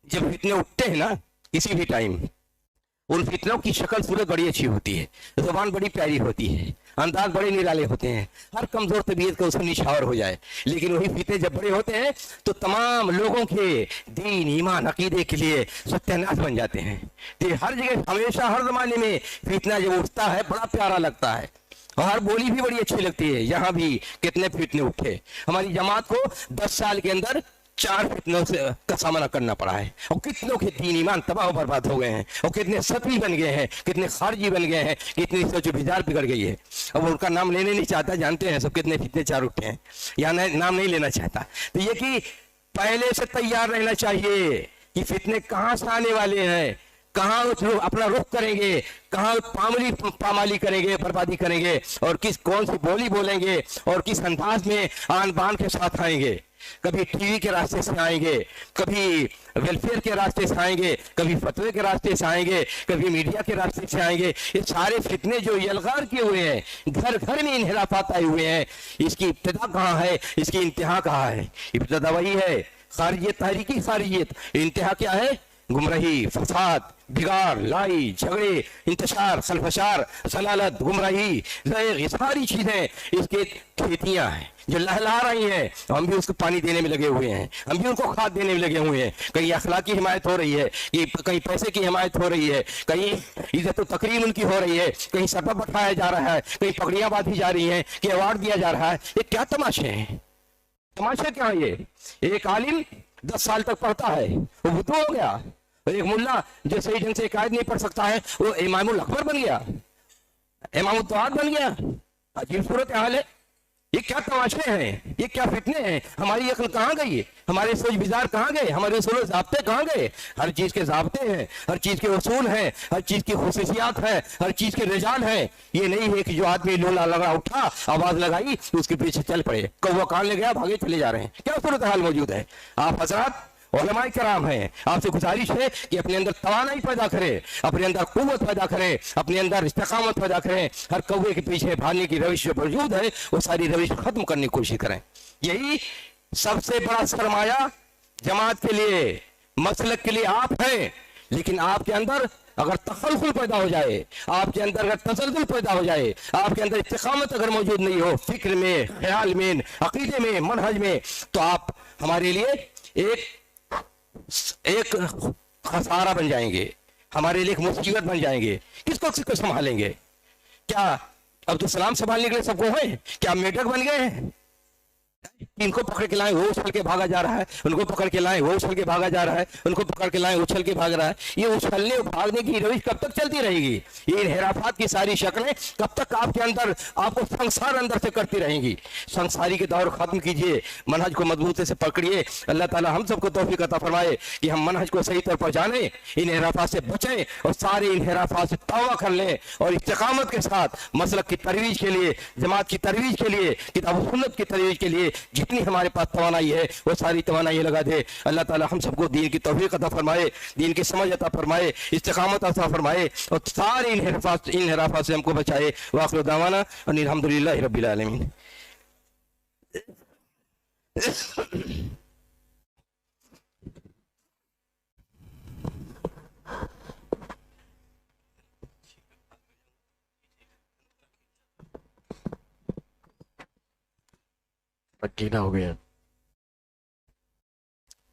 जब फितने उठते हैं ना किसी भी टाइम, उन फितनों की शक्ल सूरत बड़ी अच्छी होती है, जुबान बड़ी प्यारी होती है, अंदाज बड़े निराले होते हैं, हर कमजोर तबीयत का उसमें निछावर हो जाए। लेकिन वही फितने जब बड़े होते हैं तो तमाम लोगों के दीन, ईमान, अकीदे के लिए सत्यानाश बन जाते हैं। तो हर जगह, हमेशा, हर जमाने में फितना जब उठता है बड़ा प्यारा लगता है और हर बोली भी बड़ी अच्छी लगती है। यहाँ भी कितने फितने उठे। हमारी जमात को 10 साल के अंदर 4 फितनों का सामना करना पड़ा है और कितनों के दीन ईमान तबाह बर्बाद हो गए हैं और कितने सतवी बन गए हैं, कितने खारजी बन गए हैं, कितनी सोचो बिजार बिगड़ गई है। अब उनका नाम लेने नहीं चाहता, जानते हैं सब कितने फितने 4 उठे हैं, या नाम नहीं लेना चाहता। तो ये कि पहले से तैयार रहना चाहिए कि फितने कहाँ से आने वाले हैं, कहाँ अपना रुख करेंगे, कहाँ पामाली करेंगे, बर्बादी करेंगे, और कौन सी बोली बोलेंगे और किस अंदाज में आन बान के साथ आएंगे। कभी टीवी के रास्ते से आएंगे, कभी वेलफेयर के रास्ते से आएंगे, कभी फतवे के रास्ते से आएंगे, कभी मीडिया के रास्ते से आएंगे। ये सारे फितने जो यलगार किए हुए हैं, घर घर में इन्हिराफात आए हुए हैं, इसकी इब्तिदा कहाँ है, इसकी इंतहा कहाँ है? इब्तिदा वही है खारिजियत, तहरीकी खारिजियत। इंतहा क्या है? गुमराही, फसाद, बिगाड़, लड़ाई झगड़े, इंतशार, खलफशार, सलालत, गुमराही, ज़ैग़, ये सारी चीज़ें इसके खेतियाँ हैं जो लहला रही हैं। हम भी उसको पानी देने में लगे हुए हैं, हम भी उनको खाद देने में लगे हुए हैं। कहीं अखलाकी हिमायत हो रही है, कहीं पैसे की हिमायत हो रही है, कहीं इज्जत तकरीम उनकी हो रही है, कहीं सबब बैठाया जा रहा है, कहीं पगड़ियाँ बांधी जा रही हैं, कि अवार्ड दिया जा रहा है। ये क्या तमाशे हैं? तमाशा क्या है ये? एक आलिम 10 साल तक पढ़ता है, वो बुद्धू हो गया। और एक मुल्ला जो सही ढंग से कायद नहीं पढ़ सकता है, वो इमामुल अकबर बन गया, इमामुल तौहीद बन गया। अजीब सूरत हाल है। ये क्या तमाशे हैं? ये क्या फितने हैं? हमारी अक्ल कहाँ गई? हमारे सोच विचार कहाँ गए? हमारे उसूल ज़ाब्ते कहाँ गए? हर चीज़ के ज़ाब्ते हैं, हर चीज़ के उसूल हैं, हर चीज़ की खुसूसियात है, हर चीज़ के रिजाल है। ये नहीं है कि जो आदमी लोला लगा उठा, आवाज़ लगाई तो उसके पीछे चल पड़े, कौवा कान ले गया, भागे चले जा रहे हैं। क्या सूरत हाल मौजूद है? आप हज़रात उलमाए किराम हैं, आपसे गुजारिश है कि अपने अंदर तवानाई पैदा करें, अपने अंदर कुव्वत पैदा करें, अपने अंदर इस्तिकामत पैदा करें। हर कौवे के पीछे भागने की रविश जो मौजूद है, वो सारी रविश खत्म करने की कोशिश करें। यही सबसे बड़ा सरमाया जमात के लिए, मसलक के लिए आप हैं। लेकिन आपके अंदर अगर तखल्लुल पैदा हो जाए, आपके अंदर अगर तसल्लुल पैदा हो जाए, आपके अंदर इस्तिकामत अगर मौजूद नहीं हो, फिक्र में, ख्याल में, अकीदे में, मनहज में, तो आप हमारे लिए एक खसारा बन जाएंगे, हमारे लिए एक मुसीबत बन जाएंगे। किसको संभालेंगे? क्या अब्दुल सलाम संभालने के लिए सबको है? क्या मेढक बन गए हैं? इनको पकड़ के लाए, वो उछल के भागा जा रहा है, उनको पकड़ के लाए, वो उछल के भागा जा रहा है, उनको पकड़ के लाए, उछल के भाग रहा है। ये उछलने और भागने की रविश कब तक चलती रहेगी? ये इनहिराफात की सारी शक्लें कब तक आपके अंदर, आपको संसार अंदर से करती रहेंगी? संसारी के दौर खत्म कीजिए, मनहज को मजबूती से पकड़िए। अल्लाह ताला हम सबको तौफीक अता फरमाए कि हम मनहज को सही तरह पहुंचाने, इनहिराफात से बचें और सारे इनहिराफात से तौबा कर लें और इस्तिकामत के साथ मसलक की तरवीज के लिए, जमात की तरवीज के लिए, किताब सुन्नत की तरवीज के लिए जितनी हमारे पास तवानाई है वो सारी तवानाई लगा दे। अल्लाह ताला हम सबको दीन की तौफीक अता फरमाए, दीन की समझ अता फरमाए, इस्तिकामत अता फरमाए और सारे इनहिराफात से हमको बचाए। वाखिर दावाना अनिल हम्दुलिल्लाहि रब्बिल आलमीन। अकीदा हो गया।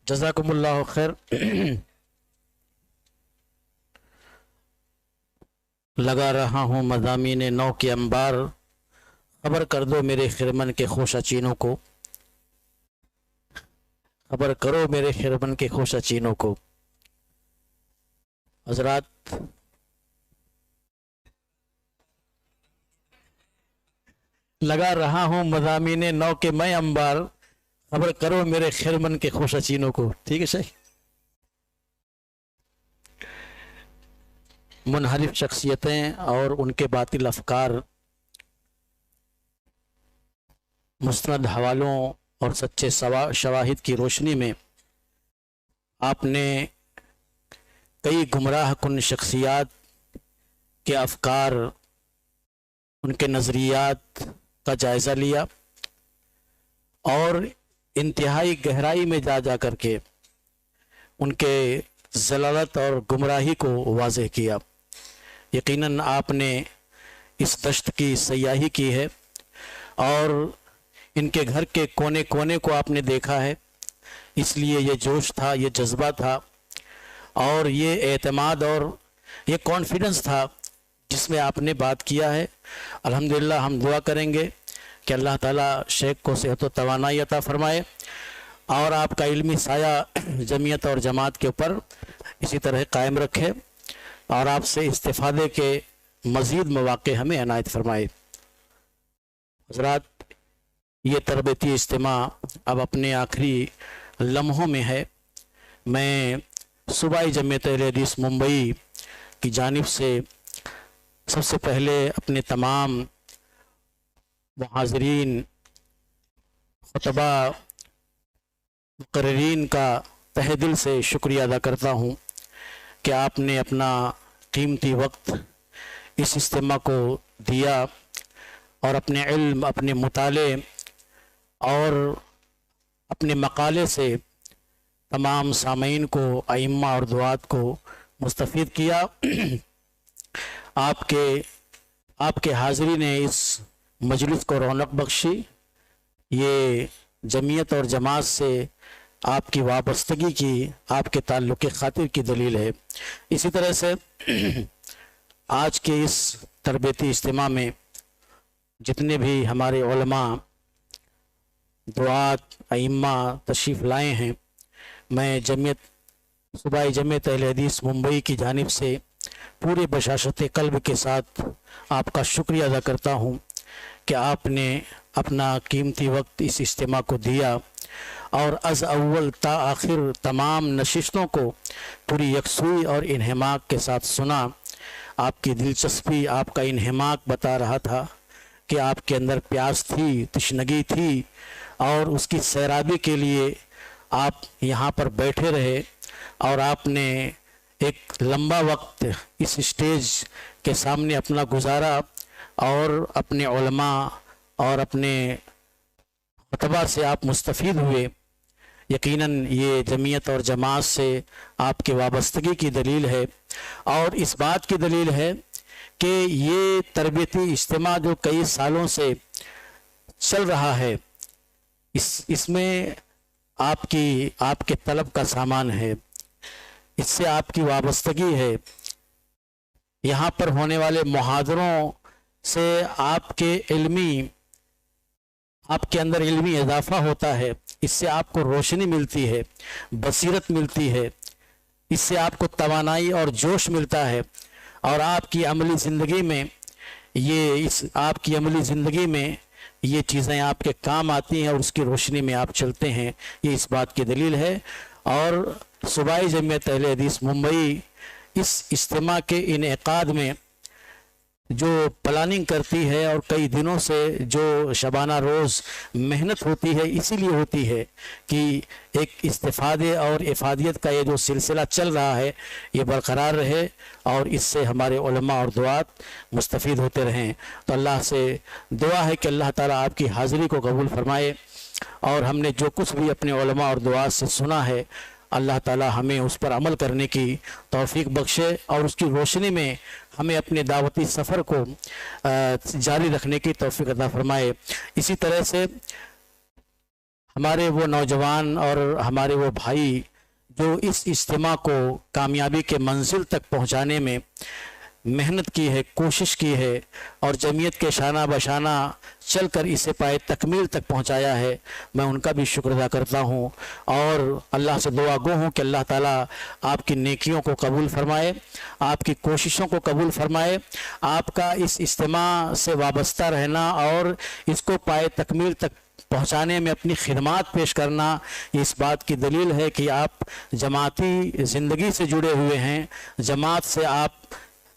जज़ाकुमुल्लाह खैर। लगा रहा हूँ मज़ामीन नौ के अंबार, खबर कर दो मेरे खिरमन के खोशाचीनों को, खबर करो मेरे खिरमन के खोशाचीनों को। हज़रात, लगा रहा हूँ मज़ामीन नौ के मैं अंबार, खबर करो मेरे खिरमन के खोशाचीनों को। ठीक है सही। मुनहरिफ शख्सियतें और उनके बातिल अफकार मुस्तनद हवालों और सच्चे शवाहिद की रोशनी में आपने कई गुमराह कुन शख्सियात के अफकार, उनके नज़रियात का जायज़ा लिया और इंतहाई गहराई में जा करके उनके ज़लालत और गुमराही को वाज़ेह किया। यकीनन आपने इस दश्त की सयाही की है और इनके घर के कोने कोने को आपने देखा है, इसलिए ये जोश था, ये जज्बा था और ये एतमाद और ये कॉन्फिडेंस था जिसमें आपने बात किया है। अल्हम्दुलिल्लाह हम दुआ करेंगे कि अल्लाह ताला शेख को सेहत व तवानाई अता फरमाए और आपका इल्मी साया जमीयत और जमात के ऊपर इसी तरह कायम रखे और आपसे इस्तिफादे के मज़ीद मौक़े हमें इनायत फरमाए। हज़रात, ये तरबती इज्तिमा अब अपने आखिरी लम्हों में है। मैं सूबाई जमीयत अहले हदीस मुंबई की जानिब से सबसे पहले अपने तमाम मुहाज़रीन, खुतबा, मुक़र्रिरीन का तहे दिल से शुक्रिया अदा करता हूँ कि आपने अपना कीमती वक्त इस इज्तिमा को दिया और अपने इल्म, अपने मुताले और अपने मकाले से तमाम सामीन को, अइम्मा और दुआत को मुस्तफ़ीद किया। आपके हाज़री ने इस मजलिस को रौनक बख्शी। ये जमीयत और जमात से आपकी वाबस्तगी की, आपके ताल्लुक़ खातिर की दलील है। इसी तरह से आज के इस तरबियती इज्तिमा में जितने भी हमारे उलमा, दुआत, अइम्मा तशरीफ़ लाए हैं, मैं सूबाई जमीयत अहले हदीस मुंबई की जानिब से पूरे बशाशत कल्ब के साथ आपका शुक्रिया अदा करता हूँ कि आपने अपना कीमती वक्त इस इज्तिमा को दिया और अज़ अव्वल ता आखिर तमाम नशिस्तों को पूरी यकसुई और इन्हमाक के साथ सुना। आपकी दिलचस्पी, आपका इन्हमाक बता रहा था कि आपके अंदर प्यास थी, तशनगी थी और उसकी सैराबी के लिए आप यहाँ पर बैठे रहे और आपने एक लंबा वक्त इस स्टेज के सामने अपना गुजारा और अपने उलमा और अपने खुतबा से आप मुस्तफ़ीद हुए। यकीनन ये जमीयत और जमात से आपके वाबस्तगी की दलील है और इस बात की दलील है कि ये तरबियती इज्तिमा जो कई सालों से चल रहा है, इसमें आपके तलब का सामान है, इससे आपकी वाबस्तगी है। यहाँ पर होने वाले मुहादरों से आपके अंदर इल्मी इजाफा होता है, इससे आपको रोशनी मिलती है, बसीरत मिलती है, इससे आपको तवानाई और जोश मिलता है और आपकी अमली ज़िंदगी में ये चीज़ें आपके काम आती हैं और उसकी रोशनी में आप चलते हैं। ये इस बात की दलील है। और सूबाई जमीयत अहले हदीस मुंबई इस इज्तिमा के इनेकाद में जो प्लानिंग करती है और कई दिनों से जो शबाना रोज़ मेहनत होती है, इसीलिए होती है कि एक इस्तिफ़ादे और इफ़ादियत का ये जो सिलसिला चल रहा है ये बरकरार रहे और इससे हमारे उलमा और दुआत मुस्तफ़ीद होते रहें। तो अल्लाह से दुआ है कि अल्लाह ताला आपकी हाज़िरी को कबूल फरमाए और हमने जो कुछ भी अपने उलमा और दुआत से सुना है, अल्लाह ताला हमें उस पर अमल करने की तौफीक बख्शे और उसकी रोशनी में हमें अपने दावती सफ़र को जारी रखने की तौफीक अता फरमाए। इसी तरह से हमारे वो नौजवान और हमारे वो भाई जो इस इज्तिमा को कामयाबी के मंजिल तक पहुँचाने में मेहनत की है, कोशिश की है और जमीयत के शाना बशाना चल कर इसे पाए तकमील तक पहुंचाया है, मैं उनका भी शुक्र अदा करता हूं और अल्लाह से दुआ गो हूं कि अल्लाह ताला आपकी नेकियों को कबूल फरमाए, आपकी कोशिशों को कबूल फरमाए। आपका इस इज्तिमा से वाबस्ता रहना और इसको पाए तकमील तक पहुँचाने में अपनी खिदमात पेश करना, इस बात की दलील है कि आप जमाती ज़िंदगी से जुड़े हुए हैं, जमात से आप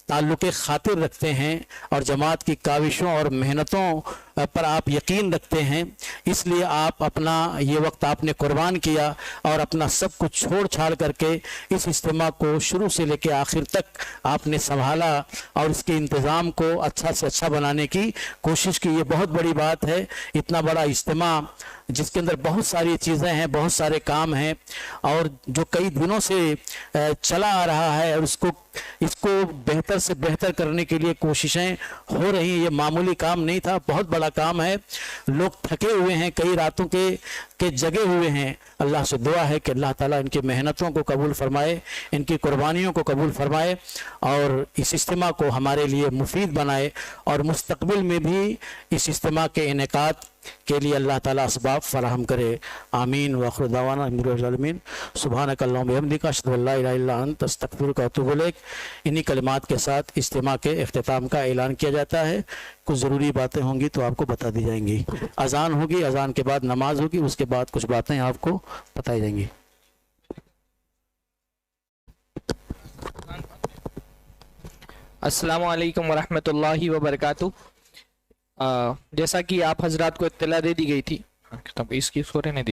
ताल्लुक़ खातिर रखते हैं और जमात की काविशों और मेहनतों पर आप यकीन रखते हैं। इसलिए आप अपना ये वक्त आपने कुर्बान किया और अपना सब कुछ छोड़ छाड़ करके इस इज्तिमा को शुरू से लेकर आखिर तक आपने संभाला और इसके इंतज़ाम को अच्छा से अच्छा बनाने की कोशिश की। ये बहुत बड़ी बात है। इतना बड़ा इज्तिमा जिसके अंदर बहुत सारी चीज़ें हैं, बहुत सारे काम हैं और जो कई दिनों से चला आ रहा है और इसको बेहतर से बेहतर करने के लिए कोशिशें हो रही हैं। ये मामूली काम नहीं था, बहुत बड़ा काम है। लोग थके हुए हैं, कई रातों के जगे हुए हैं। अल्लाह से दुआ है कि अल्लाह ताला इनकी मेहनतों को कबूल फरमाए, इनकी कुर्बानियों को कबूल फरमाए और इस इज्तिमा को हमारे लिए मुफीद बनाए और मुस्तकबिल में भी इस इज्तिमा के इनेकाद के लिए अल्लाह ताला असबाब फराहम करे। आमीन व आखिर दावाना अमीन। सुब्हानक अल्लाहुम्मा व बिहम्दिका अशहदु अल्ला इलाहा इल्ला अंता अस्तगफिरुका व अतूबु इलैक। इन्हीं कलिमात के साथ इज्तिमा के इख्तिताम का ऐलान किया जाता है। कुछ ज़रूरी बातें होंगी तो आपको बता दी जाएंगी। अजान होगी, अजान के बाद नमाज होगी, उसके बाद कुछ बातें आपको बताई जाएंगी। अस्सलामु अलैकुम वरहमतुल्लाहि वबरकातुहू। जैसा कि आप हजरात को इत्तला दे दी गई थी, तब इसकी सूरह ने